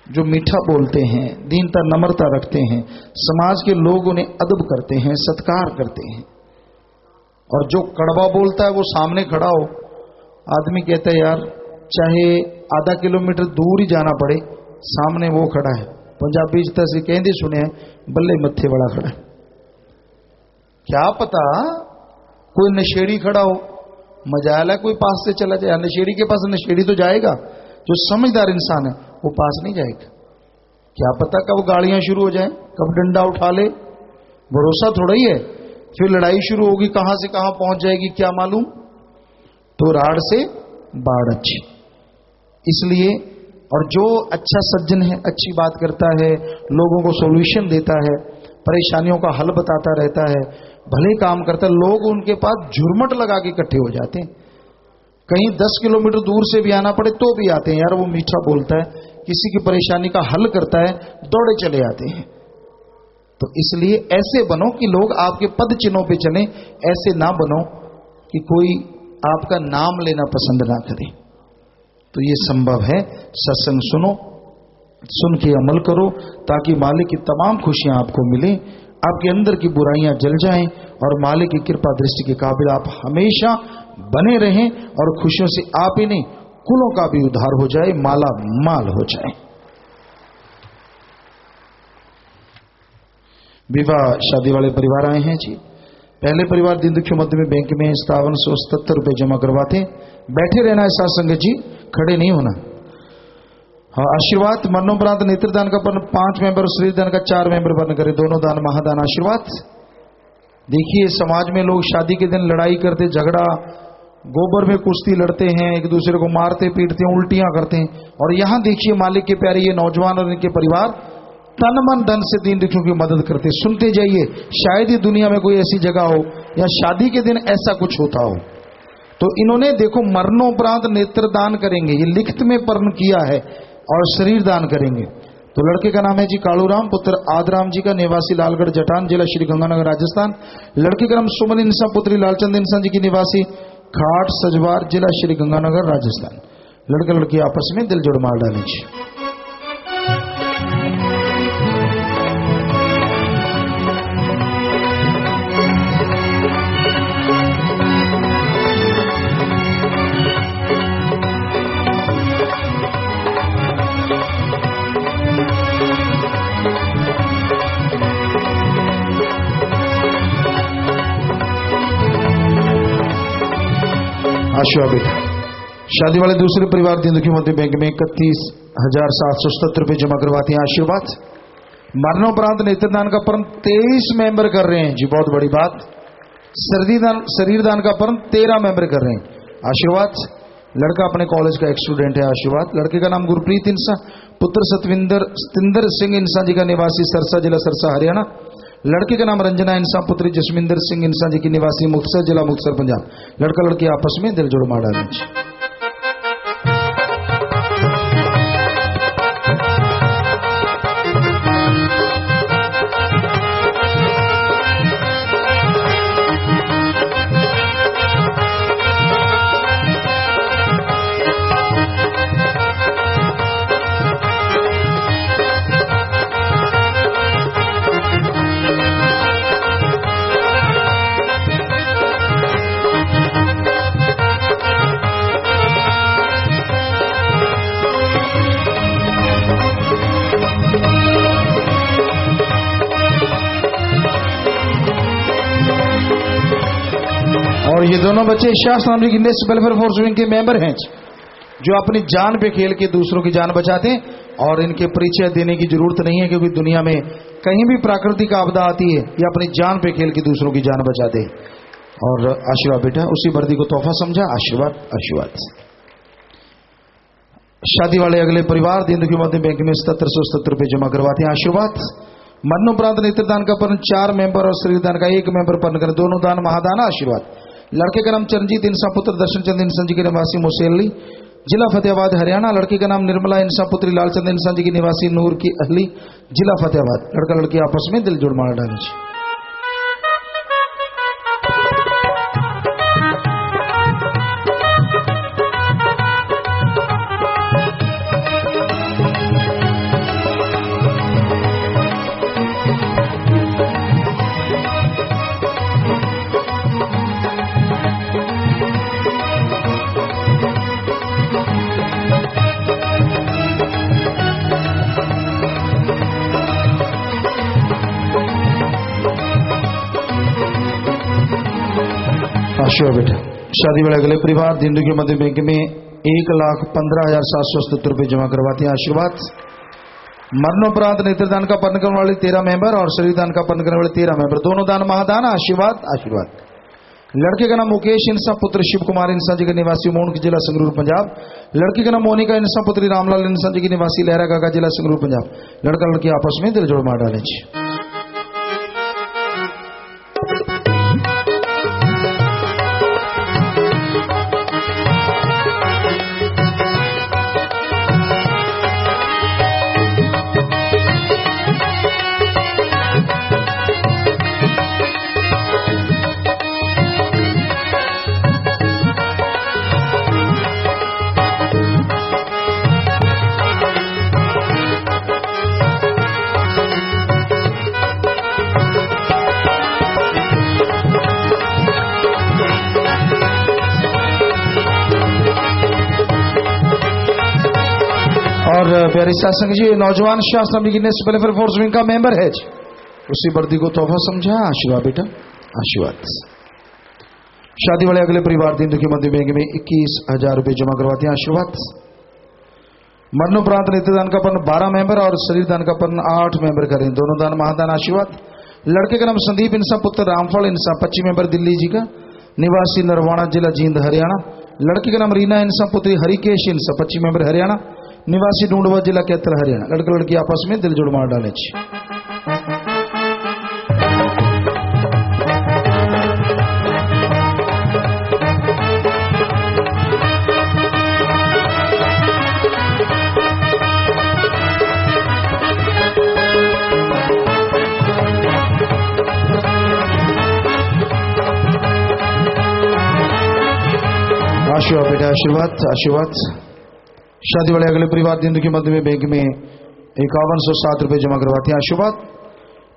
जो मीठा बोलते हैं, दीनता नम्रता रखते हैं, समाज के लोग उन्हें अदब करते हैं, सत्कार करते हैं। और जो कड़वा बोलता है वो सामने खड़ा हो, आदमी कहता है यार चाहे आधा किलोमीटर दूर ही जाना पड़े, सामने वो खड़ा है। पंजाबी जिता से कहते सुने हैं, बल्ले मत्थे बड़ा खड़ा है। क्या पता कोई नशेड़ी खड़ा हो, मजाल है कोई पास से चला जाए, नशेड़ी के पास नशेड़ी तो जाएगा, जो समझदार इंसान है वो पास नहीं जाएगा। क्या पता कब गाड़ियां शुरू हो जाएं, कब डंडा उठा ले, भरोसा थोड़ा ही है। फिर लड़ाई शुरू होगी, कहां से कहां पहुंच जाएगी क्या मालूम। तो राड़ से बाढ़ अच्छी। इसलिए और जो अच्छा सज्जन है, अच्छी बात करता है, लोगों को सॉल्यूशन देता है, परेशानियों का हल बताता रहता है, भले काम करता है, लोग उनके पास झुरमट लगा के इकट्ठे हो जाते हैं। कहीं 10 किलोमीटर दूर से भी आना पड़े तो भी आते हैं, यार वो मीठा बोलता है, किसी की परेशानी का हल करता है, दौड़े चले आते हैं। तो इसलिए ऐसे बनो कि लोग आपके पद चिन्हों पे चलें, ऐसे ना बनो कि कोई आपका नाम लेना पसंद ना करे। तो ये संभव है। सत्संग सुनो, सुन के अमल करो, ताकि मालिक की तमाम खुशियां आपको मिलें, आपके अंदर की बुराइयां जल जाएं, और मालिक की कृपा दृष्टि के काबिल आप हमेशा बने रहें, और खुशियों से आप ही नहीं कुलों का भी उद्धार हो जाए, माला माल हो जाए। विवाह शादी वाले परिवार आए हैं जी। पहले परिवार दिन दुखियों मध्य में बैंक में 5777 रुपए जमा करवाते हैं। बैठे रहना है साथ संगत जी, खड़े नहीं होना। हाँ, आशीर्वाद मरणोपरांत नेत्रदान का पर्ण 5 मेंबर, शरीर दान का 4 मेंबर पर्ण करे, दोनों दान महादान आशीर्वाद। देखिए समाज में लोग शादी के दिन लड़ाई करते, झगड़ा, गोबर में कुश्ती लड़ते हैं, एक दूसरे को मारते पीटते हैं, उल्टियां करते हैं। और यहां देखिए मालिक के प्यारे ये नौजवान और इनके परिवार तन मन धन से दीन दुखियों की मदद करते। सुनते जाइए, शायद ही दुनिया में कोई ऐसी जगह हो या शादी के दिन ऐसा कुछ होता हो। तो इन्होंने देखो मरणोपरांत नेत्रदान करेंगे, ये लिखित में पर्ण किया है, और शरीर दान करेंगे। तो लड़के का नाम है जी कालूराम पुत्र आदराम जी का, निवासी लालगढ़ जटान, जिला श्री गंगानगर राजस्थान। लड़के का नाम सुमन इंसा पुत्री लालचंद इंसा जी की, निवासी खाट सजवार, जिला श्री गंगानगर राजस्थान। लड़का लड़की आपस में दिल जोड़ मार डालें जी। आशीर्वाद बेटा। शादी वाले दूसरे परिवार दिन दुखी मध्य बैंक में 31,770 रुपए जमा करवाते हैं। आशीर्वाद मरणोपरांत नेत्रदान का पर्ण 23 मेंबर कर रहे हैं जी, बहुत बड़ी बात। शरीर दान का पर्ण 13 मेंबर कर रहे हैं। आशीर्वाद लड़का अपने कॉलेज का एक स्टूडेंट है। आशीर्वाद लड़के का नाम गुरप्रीत इंसा पुत्र सतविंदर सिंह इंसा जी का, निवासी सरसा, जिला सरसा हरियाणा। लड़के का नाम रंजना इंसा पुत्री जसमिंदर सिंह इंसा जी की, निवासी मुक्तसर, जिला मुक्तसर पंजाब। लड़का लड़की आपस में दिल जोड़ मार डालें। और ये दोनों बच्चे शास्त्र नाम की इंडस्ट वेलफेयर फोर्स विंग के मेंबर हैं, जो अपनी जान पे खेल के दूसरों की जान बचाते हैं। और इनके परिचय देने की जरूरत नहीं है, क्योंकि दुनिया में कहीं भी प्राकृतिक आपदा आती है, ये अपनी जान पे खेल के दूसरों की जान बचाते हैं। और आशीर्वाद बेटा, उसी वर्दी को तोहफा समझा। आशीर्वाद आशीर्वाद। शादी वाले अगले परिवार दिन दुखी मध्य बैंक में 7770 रुपए जमा करवाते हैं। आशीर्वाद मरणोपरांत नेत्रदान का पर्ण 4 मेंबर और शरीर दान का 1 मेंबर पर्ण करें, दोनों दान महादान। आशीर्वाद लड़के का नाम चरणजीत इंसा पुत्र दर्शन चंद इंसा जी के, निवासी मुसेली, जिला फतेहाबाद हरियाणा। लड़की का नाम निर्मला इंसा पुत्री लालचंद इंसा जी की, निवासी नूर की अहली, जिला फतेहाबाद। लड़का लड़की आपस में दिल जोड़ मार डालें। आशीर्वाद बेटा। शादी वाले अगले परिवार दिन दुखी मध्य बैंक में 1,15,770 रुपए जमा करवाते हैं। आशीर्वाद मरणोपरांत नेत्रदान का पर्ण करने वाले 13 मेंबर और शरीर दान का पर्ण करने वाले 13 मेंबर, दोनों दान महादान। आशीर्वाद आशीर्वाद लड़के का नाम मुकेश इंसा पुत्र शिव कुमार इंसा जी के, निवासी मोन, जिला संगरूर पंजाब। लड़की का नाम मोनिका इंसा पुत्री रामलाल इंसा जी की, निवासी लहरा गागा, जिला संगरूर पंजाब। लड़का लड़की आपस में दिल जोड़ मार डालें। और प्यारे शासन जी, नौजवान शासन वेलफेयर फोर्स विंग का मेंबर है। उसी वर्दी को तोहफा समझा। आशीर्वाद बेटा, आशीर्वाद। शादी वाले अगले परिवार दिन दुखी मध्य बैंक में 21,000 रुपए जमा करवाते हैं। आशीर्वाद। मरणोपरांत नेत्रदान का पन्न 12 मेंबर और शरीर दान का पन्न 8 मेंबर करें, दोनों दान महादान। आशीर्वाद। लड़के का नाम संदीप, इनसा पुत्र रामफल, इनसा 25 मेंबर दिल्ली जी का, निवासी नरवाना जिला जींद हरियाणा। लड़की का नाम रीना, इनसा पुत्री हरिकेश, इनसा 25 मेंबर हरियाणा, निवासी ढूंढवा जिला कैथल हरियाणा। लड़का लड़की आपस में दिल जोड़ मार डाले। आशीर्वाद बेटा, आशीर्वाद, आशीर्वाद। शादी वाले अगले परिवार दिन दुखी मध्य में बैंक में 5107 रुपए जमा करवाते हैं। आशीर्वाद।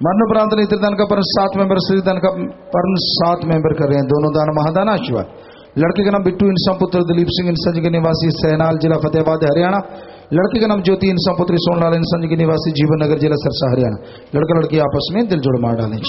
मरणोपरांत नेत्रदान का पर्ण 7 मेंबर, शरीरदान का पर्ण 7 मेंबर कर रहे हैं, दोनों दान महादान। आशीर्वाद। लड़के का नाम बिट्टू, इनसा पुत्र दिलीप सिंह, इंसा जी के निवासी सहनाल जिला फतेहाबाद हरियाणा। लड़की का नाम ज्योति, इनसा पुत्री सोनलाल, इंसा जी के निवासी जीवन नगर जिला सरसा हरियाणा। लड़का लड़की आपस में दिल जोड़ मार डालें।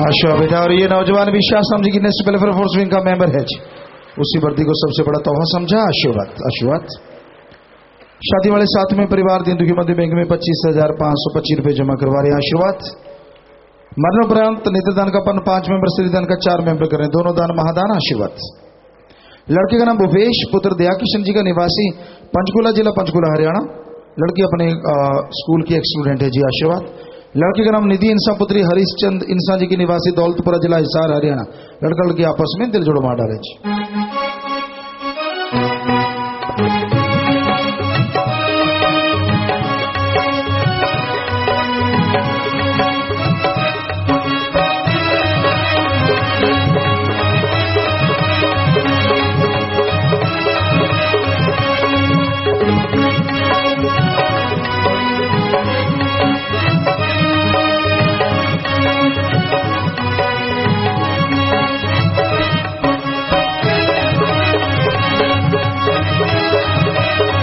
आशीर्वाद बेटा। और ये नौजवान भी शास्त्रम जी की नेशनल वेलफेयर फोर्स विंग का मेंबर है, उसी वर्दी को सबसे बड़ा तोहफा समझा। आशीर्वाद, आशीर्वाद। शादी वाले 7वें परिवार दिन दुखी मध्य बैंक में 25,525 रुपए जमा करवा रहे हैं। आशीर्वाद। मरणोपरांत नेत्रदान का पन्न 5 मेंबर, शरीरदान का 4 मेंबर करें, दोनों दान महादान। आशीर्वाद। लड़के का नाम भूपेश, पुत्र दया किशन जी का, निवासी पंचकुला जिला पंचकुला हरियाणा। लड़की अपने स्कूल की एक स्टूडेंट है जी। आशीर्वाद। लड़के का नाम निधि, इंसा पुत्री हरिश्चंद, इंसा जी की, निवासी दौलतपुरा जिला हिसार हरियाणा। लड़का लड़की आपस में दिल जोड़ मार डाले।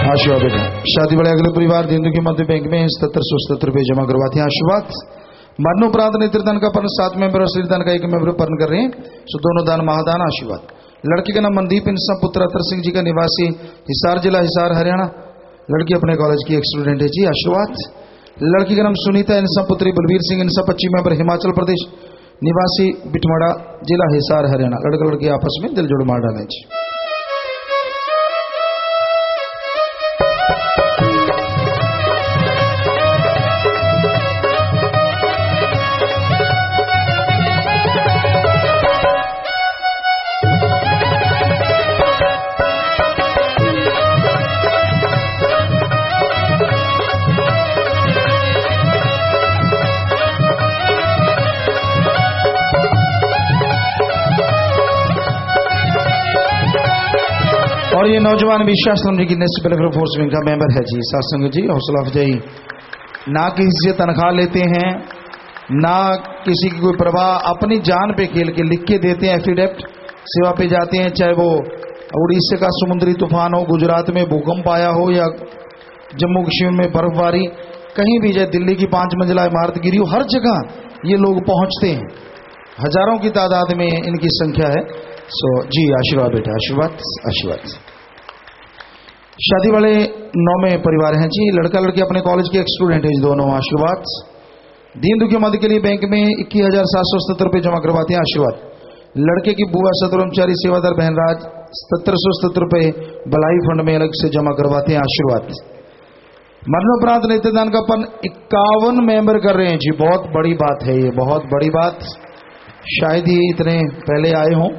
आशीर्वाद बेटा। शादी वाले अगले परिवार दिन दुखी मध्य बैंक में 7777 रुपए जमा करवाते हैं। आशीर्वाद। मरणोपरांत नेत्रदान का पर्ण 7 मेंबर और शरीरदान का 1 मेंबर पर्ण कर रहे हैं, सो दोनों दान महादान। आशीर्वाद। लड़की का नाम मनदीप, इनसा पुत्र अतर सिंह जी का, निवासी हिसार जिला हिसार हरियाणा। लड़की अपने कॉलेज की एक स्टूडेंट है जी। आशीर्वाद। लड़की का नाम सुनीता, इनसा पुत्री बलबीर सिंह, इनसा 25 मेंबर हिमाचल प्रदेश, निवासी बिटमाड़ा जिला हिसार हरियाणा। लड़का लड़की आपस में दिल जोड़ मार डालें। और ये नौजवान भी शास्त्रम जी की नेशनल वेलफेयर फोर्स विंग का मेंबर है जी। शास्त्रम जी हौसला अफजाई, ना किसी से तनख्वाह लेते हैं, ना किसी की कोई परवाह, अपनी जान पे खेल के लिख के देते हैं एफिडेविट, सेवा पे जाते हैं। चाहे वो उड़ीसा का समुद्री तूफान हो, गुजरात में भूकंप आया हो, या जम्मू कश्मीर में बर्फबारी, कहीं भी, चाहे दिल्ली की 5 मंजिला इमारत गिरी हो, हर जगह ये लोग पहुंचते हैं। हजारों की तादाद में इनकी संख्या है। सो जी आशीर्वाद बेटा, आशीर्वाद, आशीर्वाद। शादी वाले 9वें परिवार हैं जी। लड़का लड़की अपने कॉलेज के एक स्टूडेंट है जी, दोनों। आशीर्वाद। दीन दुखी मध्य के लिए बैंक में 21,777 रुपए जमा करवाते हैं। आशीर्वाद। लड़के की बुआ सतरमचारी सेवादार बहनराज 1777 रुपए भलाई फंड में अलग से जमा करवाते हैं। आशीर्वाद। मरणोपरांत नेत्रदान का पन 51 मेंबर कर रहे हैं जी। बहुत बड़ी बात है ये, बहुत बड़ी बात, शायद ही इतने पहले आए हों।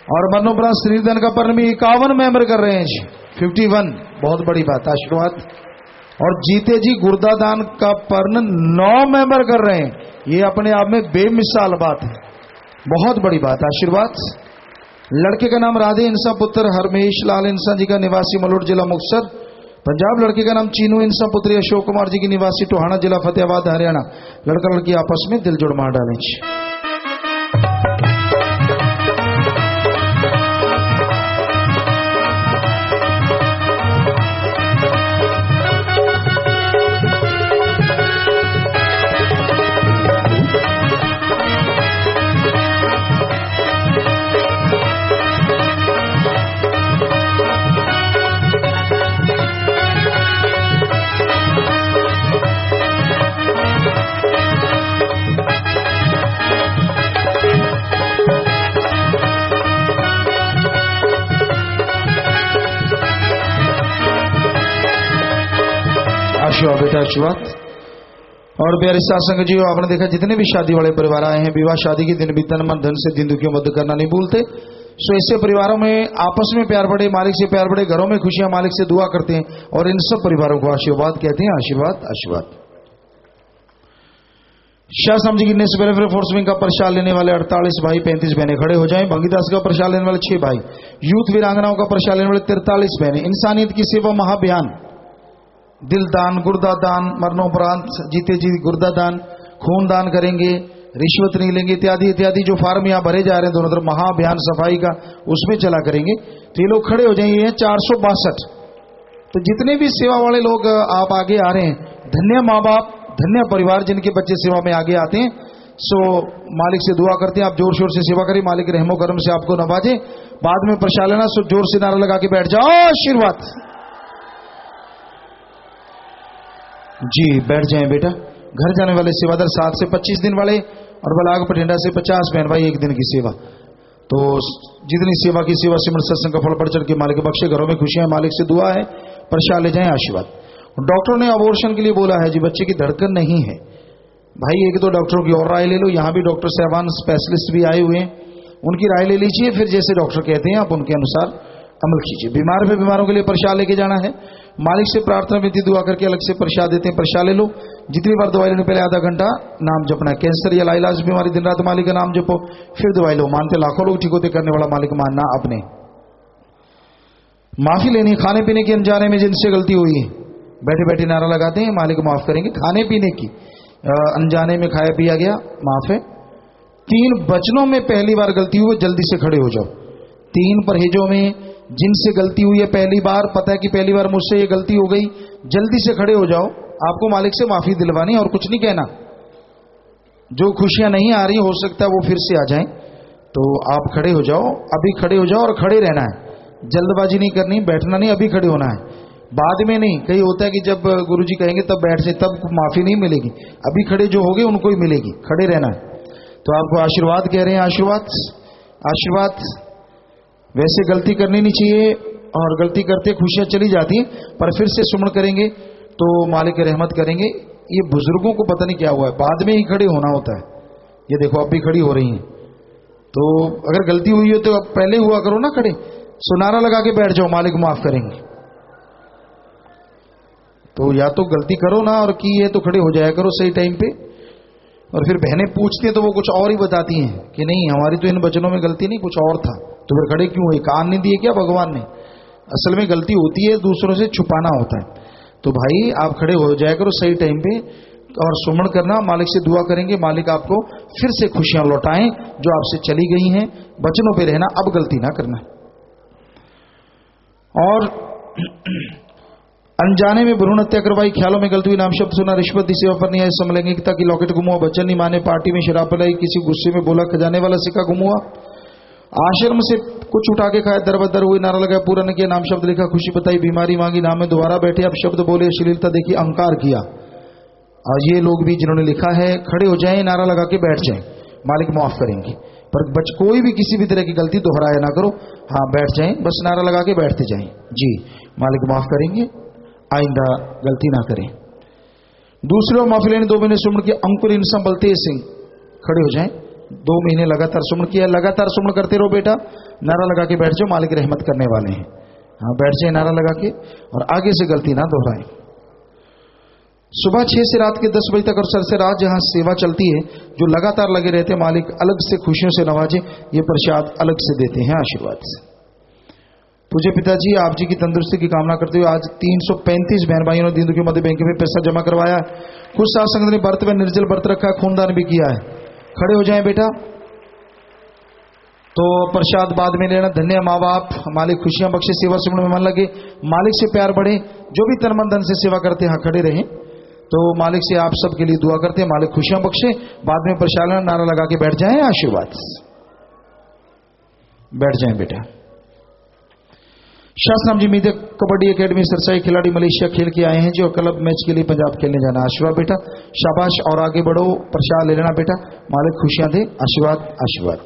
और मरणोपरांत शरीरदान का पन भी 51 मेंबर कर रहे हैं जी, 51, बहुत बड़ी बात। आशीर्वाद। और जीते जी गुर्दा दान का पर्ण 9 मेंबर कर रहे हैं। ये अपने आप में बेमिसाल बात है, बहुत बड़ी बात। आशीर्वाद। लड़के का नाम राधे इंसा पुत्र हरमेश लाल इंसा जी का, निवासी मलोट जिला मुक्तसर पंजाब। लड़के का नाम चीनू इंसा पुत्री अशोक कुमार जी की, निवासी टोहाना जिला फतेहाबाद हरियाणा। लड़का लड़की आपस में दिल जोड़ मार डालें। आशीर्वाद बेटा, आशीर्वाद। और प्यारे सासंग जी, आपने देखा जितने भी शादी वाले परिवार आए हैं, विवाह शादी के दिन भी तन मन धन से दिन दुखियों मदद करना नहीं भूलते। सो ऐसे परिवारों में आपस में प्यार बढ़े, मालिक से प्यार बढ़े, घरों में खुशियां मालिक से दुआ करते हैं और इन सब परिवारों को आशीर्वाद कहते हैं। आशीर्वाद, आशीर्वाद। शाह साहब जी गिनने से पहले फिर फोर्स विंग का प्रसाद लेने वाले 48 भाई 35 बहनें खड़े हो जाएं। भंगीदास का प्रसाद लेने वाले 6 भाई, यूथ वीरांगनाओं का प्रसाद लेने वाले 43 बहनें। इंसानियत की सेवा महाअभियान, दिल दान, गुर्दा दान, मरणोपरांत जीते जी गुर्दा दान, खून दान करेंगे, रिश्वत नहीं लेंगे, इत्यादि इत्यादि जो फार्म यहाँ भरे जा रहे हैं दोनों तरफ, महाअभियान सफाई का उसमें चला करेंगे। तो ये लोग खड़े हो जाएंगे। 462। तो जितने भी सेवा वाले लोग आप आगे आ रहे हैं, धन्य माँ बाप, धन्य परिवार जिनके बच्चे सेवा में आगे आते हैं। सो मालिक से दुआ करते हैं, आप जोर शोर से सेवा करें, मालिक रहमो करम से आपको नवाजे। बाद में प्रसाद लेना, सो जोर से नारा लगा के बैठ जाओ। आशीर्वाद जी, बैठ जाएं बेटा। घर जाने वाले सेवादार 7 से 25 दिन वाले और बलाग पटेंडा से 50 बहन भाई 1 दिन की सेवा। तो जितनी सेवा की सेवा सिमरन सत्संग का फल बढ़ चढ़ के मालिक बख्शे, घरों में खुशियां, मालिक से दुआ है, प्रसाद ले जाएं। आशीर्वाद। डॉक्टर ने अबॉर्शन के लिए बोला है जी, बच्चे की धड़कन नहीं है भाई। एक दो डॉक्टरों की और राय ले लो, यहां भी डॉक्टर साहबान स्पेशलिस्ट भी आए हुए हैं, उनकी राय ले लीजिए, फिर जैसे डॉक्टर कहते हैं आप उनके अनुसार अमल कीजिए। बीमार पे बीमारों के लिए प्रसाद लेके जाना है, मालिक से प्रार्थना विनती दुआ करके अलग से प्रसाद देते हैं, प्रसाद ले लो। जितनी बार दवाई लेने पहले आधा घंटा नाम जपना है। कैंसर या लाइलाज बीमारी दिन रात मालिक का नाम जपो, फिर दवाई लो। मानते लाखों लोग, ठीक होते करने वाला मालिक मानना अपने। माफी लेनी, खाने पीने के अनजाने में जिनसे गलती हुई है, बैठे बैठे नारा लगाते हैं मालिक माफ करेंगे। खाने पीने की अनजाने में खाया पिया गया, माफ है। 3 वचनों में पहली बार गलती हुई, जल्दी से खड़े हो जाओ। 3 परहेजों में जिनसे गलती हुई है पहली बार, पता है कि पहली बार मुझसे ये गलती हो गई, जल्दी से खड़े हो जाओ। आपको मालिक से माफी दिलवानी और कुछ नहीं कहना। जो खुशियां नहीं आ रही, हो सकता है वो फिर से आ जाएं, तो आप खड़े हो जाओ। अभी खड़े हो जाओ और खड़े रहना है, जल्दबाजी नहीं करनी, बैठना नहीं, अभी खड़े होना है, बाद में नहीं। कहीं होता है कि जब गुरुजी कहेंगे तब बैठ जाए, तब माफी नहीं मिलेगी। अभी खड़े जो होंगे उनको ही मिलेगी, खड़े रहना है। तो आपको आशीर्वाद कह रहे हैं। आशीर्वाद, आशीर्वाद। वैसे गलती करनी नहीं चाहिए, और गलती करते खुशियां चली जाती हैं, पर फिर से सुमन करेंगे तो मालिक रहमत करेंगे। ये बुजुर्गों को पता नहीं क्या हुआ है, बाद में ही खड़े होना होता है। ये देखो अब भी खड़ी हो रही हैं, तो अगर गलती हुई हो तो अब पहले हुआ करो ना खड़े। सुनारा लगा के बैठ जाओ, मालिक माफ करेंगे। तो या तो गलती करो ना, और की है तो खड़े हो जाया करो सही टाइम पे। और फिर बहनें पूछती हैं तो वो कुछ और ही बताती हैं कि नहीं हमारी तो इन वचनों में गलती नहीं, कुछ और था। तो फिर खड़े क्यों हुए? कान नहीं दिए क्या भगवान ने? असल में गलती होती है, दूसरों से छुपाना होता है। तो भाई आप खड़े हो जाया करो सही टाइम पे, और सुमन करना, मालिक से दुआ करेंगे, मालिक आपको फिर से खुशियां लौटाएं जो आपसे चली गई हैं। वचनों पे रहना, अब गलती ना करना। और अनजाने में भ्रूण हत्या करवाई, ख्यालों में गलती हुई, नाम शब्द सुना, रिश्वत दी, सेवा पर नहीं आए, समलैंगिकता की लॉकेट गुम हुआ, बच्चन नहीं माने, पार्टी में शराब पिलाई, किसी गुस्से में बोला, खजाने वाला सिक्का गुम हुआ, आश्रम से कुछ उठा के खाया, दर बदर हुई, नारा लगाया, पूरा न किया, नाम शब्द लिखा, खुशी बताई, बीमारी मांगी, नाम में दोबारा बैठे, अब शब्द बोले, अश्लीलता देखी, अहंकार किया। और ये लोग भी जिन्होंने लिखा है खड़े हो जाएं, नारा लगा के बैठ जाएं, मालिक माफ करेंगे। पर कोई भी किसी भी तरह की गलती दोहराया ना करो। हाँ बैठ जाएं, बस नारा लगा के बैठते जाएं, जी मालिक माफ करेंगे, आइंदा गलती ना करें। दूसरे माफी लेने 2 महीने सुमन किया, अंकुर इंसान बलतेज सिंह खड़े हो जाएं। 2 महीने लगातार सुमन किया, लगातार सुमन करते रहो बेटा, नारा लगा के बैठ जाओ, मालिक रहमत करने वाले हैं। हाँ बैठ जाए नारा लगा के, और आगे से गलती ना दोहराएं। सुबह 6 से रात के 10 बजे तक और सर से रात जहां सेवा चलती है, जो लगातार लगे रहते हैं, मालिक अलग से खुशियों से नवाजे, ये प्रसाद अलग से देते हैं आशीर्वाद से। पूज्य पिताजी, आप जी की तंदुरुस्ती की कामना करते हुए आज 335 बहन भाइयों ने दीन दुखी मध्य बैंक में पैसा जमा करवाया। कुछ साथ संगत ने व्रत में निर्जल व्रत रखा, खूनदान भी किया है। खड़े हो जाएं बेटा, तो प्रसाद बाद में लेना। धन्य माँ बाप, मालिक खुशियां बख्शे, सेवा सुमन में मन लगे, मालिक से प्यार बढ़े। जो भी तन मन धन से सेवा करते हैं खड़े रहें। तो मालिक से आप सबके लिए दुआ करते हैं, मालिक खुशियां बख्शे। बाद में प्रसाद नारा लगा के बैठ जाएं, आशीर्वाद बैठ जाएं बेटा। शास्त्राम जी मीडिया कबड्डी एकेडमी सरसाई खिलाड़ी मलेशिया खेल के आए हैं जी, और क्लब मैच के लिए पंजाब खेलने जाना। आशीर्वाद बेटा, शाबाश, और आगे बढ़ो, प्रसाद ले लेना बेटा, मालिक खुशियां दे। आशीर्वाद आशीर्वाद।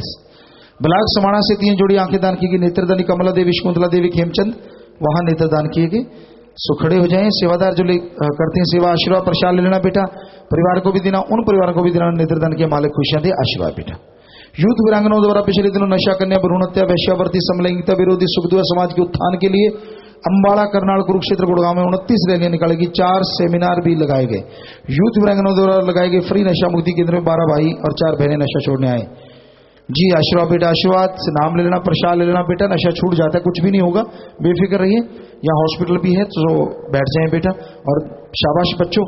बलाग समाणा से 3 जोड़ी आंखें दान की गई। नेत्रदानी कमला देवी, शकुंतला देवी, खेमचंद, वहां नेत्रदान किए गए। सो खड़े हो जाएं। सेवादार जो करते हैं सेवा, आशीर्वाद प्रसाद ले लेना बेटा। परिवार को भी देना, उन परिवारों को भी देना नेत्रदान किया, मालिक खुशियां दे। आशीर्वाद बेटा। यूथ वीरांगनाओं द्वारा पिछले दिनों नशा, कन्या, भ्रूण हत्या, वैश्यावर्ती, समलैंगिकता विरोधी सुखदुआ समाज के उत्थान के लिए अंबाला, करनाल, कुरुक्षेत्र, गुड़गांव में 29 रैलियां निकाली गई। 4 सेमिनार भी लगाए गए। यूथ वीरांगनाओं द्वारा लगाए गए फ्री नशा मुक्ति केंद्र में 12 भाई और 4 बहनें नशा छोड़ने आए जी। आशीर्वाद बेटा, आशीर्वाद से नाम ले लेना, प्रसाद ले लेना बेटा। नशा छूट जाता है, कुछ भी नहीं होगा, बेफिक्र रहिए। यहाँ हॉस्पिटल भी है, तो बैठ जाएं बेटा। और शाबाश बच्चों,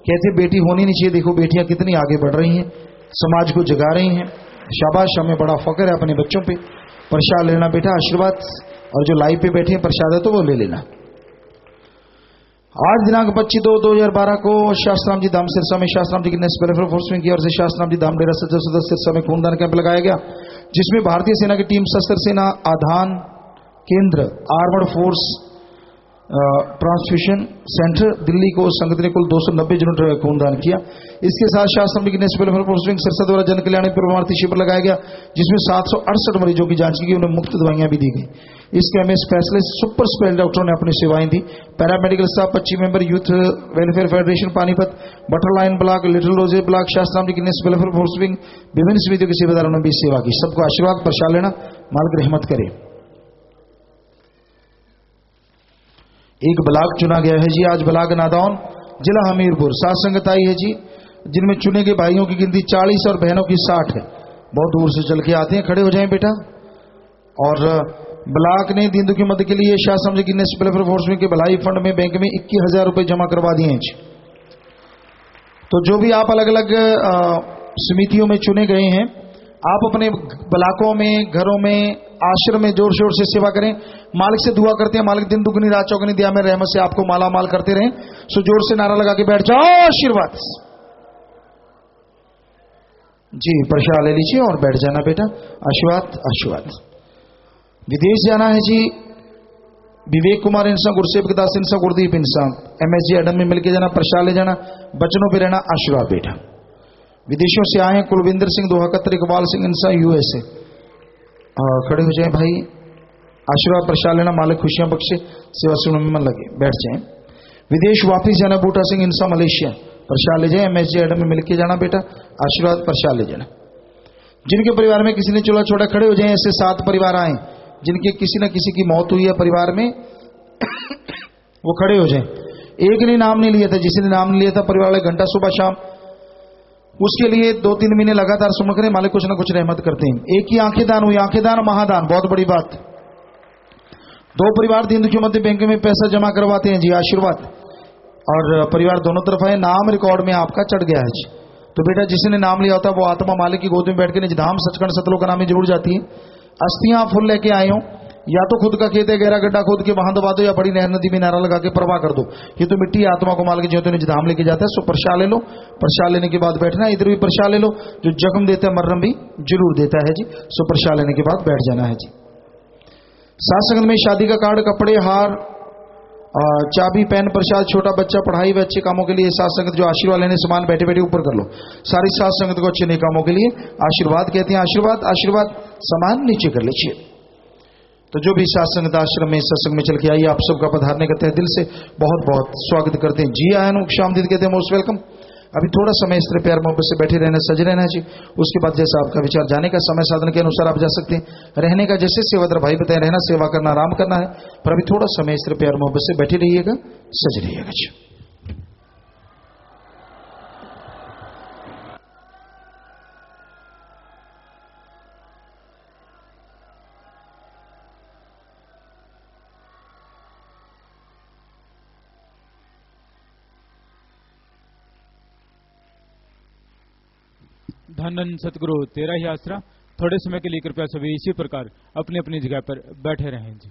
कहते बेटी होनी नहीं चाहिए, देखो बेटियां कितनी आगे बढ़ रही हैं, समाज को जगा रही हैं। शाबाश, हमें बड़ा फक्र है अपने बच्चों पे। प्रसाद लेना बेटा, आशीर्वाद। और जो लाइव पे बैठे हैं प्रसाद है तो वो ले लेना। आज दिनांक 25/2/2012 को शास्त्राम जी धाम सिरसा में शास्त्राम जी की नेक्स्ट वेलफेयर फोर्स की ओर से शास्त्राम जी धाम डेरा सज्जन सदस्य सिरसा में खूनदान कैंप लगाया गया, जिसमें भारतीय सेना की टीम, सशस्त्र सेना आधान केंद्र, armoured force transfusion centre Delhi को संगत ने कुल 290 यूनिट खूनदान किया। इसके साथ शास्त्राम जी की नेक्स्ट वेलफेयर फोर्स सिरसा द्वारा जन कल्याण परमार्थी शिविर लगाया गया, जिसमें 768 मरीजों की जांच की गई, उन्हें मुफ्त दवाइयां भी दी गई। इस कैंप में स्पेशलिस्ट सुपर स्पेशलिस्ट डॉक्टरों ने अपनी सेवाएं दी। Paramedical staff, 25 member youth welfare federation Panipat, butter line block, little rose block, शास्त्राम जी की नेक्स्ट वेलफेयर फोर्स विंग, विभिन्न समितियों के सेवादारों ने भी सेवा की। सबको आशीर्वाद प्रसाद लेना, मालिक रहमत करे। एक ब्लॉक चुना गया है जी आज, ब्लॉक नादौन, जिला हमीरपुर। सात संगत आई है जी, जिनमें चुने गए भाइयों की गिनती 40 और बहनों की 60 है। बहुत दूर से चल के आते हैं, खड़े हो जाएं बेटा। और ब्लॉक ने दीन दुखी मध्य के लिए शास्त्राम जी की नेक्स्ट वेलफेयर फोर्स के भलाई फंड में बैंक में 21,000 रुपए जमा करवा दिए हैं जी। तो जो भी आप अलग अलग समितियों में चुने गए हैं, आप अपने ब्लॉकों में, घरों में, आश्रम में जोर शोर से सेवा करें। मालिक से दुआ करते हैं, मालिक दिन दुगनी रात चौगनी दिया में रहमत से आपको माला माल करते रहें। सो जोर से नारा लगा के बैठ जाओ, आशीर्वाद जी। प्रसाद ले लीजिए और बैठ जाना बेटा, आशीर्वाद आशीर्वाद। विदेश जाना है जी, विवेक कुमार इंसान, गुरसेवक दास इंसान, गुरदीप इंसान, MSG एडम में मिलकर जाना, प्रसाद ले जाना, बचनों पर रहना, आशीर्वाद बेटा। विदेशों से आए हैं कुलविंदर सिंह दोहा कतर, इकबाल सिंह इंसान USA। खड़े हो जाएं भाई, आशीर्वाद प्रसाद लेना, मालिक खुशियां बख्शे, सेवा सुनने में मन लगे, बैठ जाएं। विदेश वापिस जाना, बूटा सिंह इंसान मलेशिया, प्रसाद ले जाएं। MSG एडम में मिलकर जाना बेटा, आशीर्वाद प्रसाद ले जाना। जिनके परिवार में किसी ने चूल्हा छोड़ा, खड़े हो जाएं। ऐसे 7 परिवार आए जिनके किसी न किसी की मौत हुई है परिवार में, वो खड़े हो जाएं। एक ने नाम नहीं लिया था, जिसने नाम नहीं लिया था परिवार वाले घंटा सुबह शाम उसके लिए 2-3 महीने लगातार सुमन करें, मालिक कुछ ना कुछ रहमत करते हैं। एक ही आंखें दान हुई, आंखें दान महादान, बहुत बड़ी बात। 2 परिवार दीन दुखी मध्य बैंक में पैसा जमा करवाते हैं जी, आशीर्वाद। और परिवार दोनों तरफ है, नाम रिकॉर्ड में आपका चढ़ गया है जी। तो बेटा जिसने नाम लिया होता है वो आत्मा मालिक की गोद में बैठ के निजधाम सचखंड सतलोक का नाम में जुड़ जाती है। अस्थियां फुल लेके आए हो, या तो खुद का खेत है, गहरा गड्ढा खोद के वहां दबा दो, या बड़ी नहर नदी में नारा लगा के प्रवाह कर दो। ये तो मिट्टी आत्मा को माल के ज्योति निजधाम लेके जाता है। सो प्रसाद ले लो, प्रसाद लेने के बाद बैठना। इधर भी प्रसाद ले लो, जो जख्म देता है मर्रम भी जरूर देता है जी। सो प्रसाद लेने के बाद बैठ जाना है जी। साथ संगत में शादी का कार्ड, कपड़े, हार, चाबी, पेन, प्रसाद, छोटा बच्चा, पढ़ाई व अच्छे कामों के लिए साथ संगत जो आशीर्वाद लेने सामान बैठे बैठे ऊपर कर लो। सारी साथ संगत को अच्छे नए कामों के लिए आशीर्वाद कहते हैं। आशीर्वाद आशीर्वाद, सामान नीचे कर लीजिए। तो जो भी साथ संगत आश्रम में सत्संग में चल के आइए, आप सबका पधारने का तहे दिल से बहुत बहुत स्वागत करते हैं जी। आयन शामदीद कहते हैं, मोस्ट वेलकम। अभी थोड़ा समय इस तरह प्यार मोहब्बत से बैठे रहना, सज रहना जी। उसके बाद जैसा आपका विचार, जाने का समय साधन के अनुसार आप जा सकते हैं। रहने का जैसे सेवादार भाई बताए, रहना, सेवा करना, आराम करना है। पर अभी थोड़ा समय इस तरह प्यार मोहब्बत से बैठे रहिएगा, सज रहिएगा जी। धन सतगुरु तेरा ही आसरा। थोड़े समय के लिए कृपया सभी इसी प्रकार अपनी अपनी जगह पर बैठे रहें जी।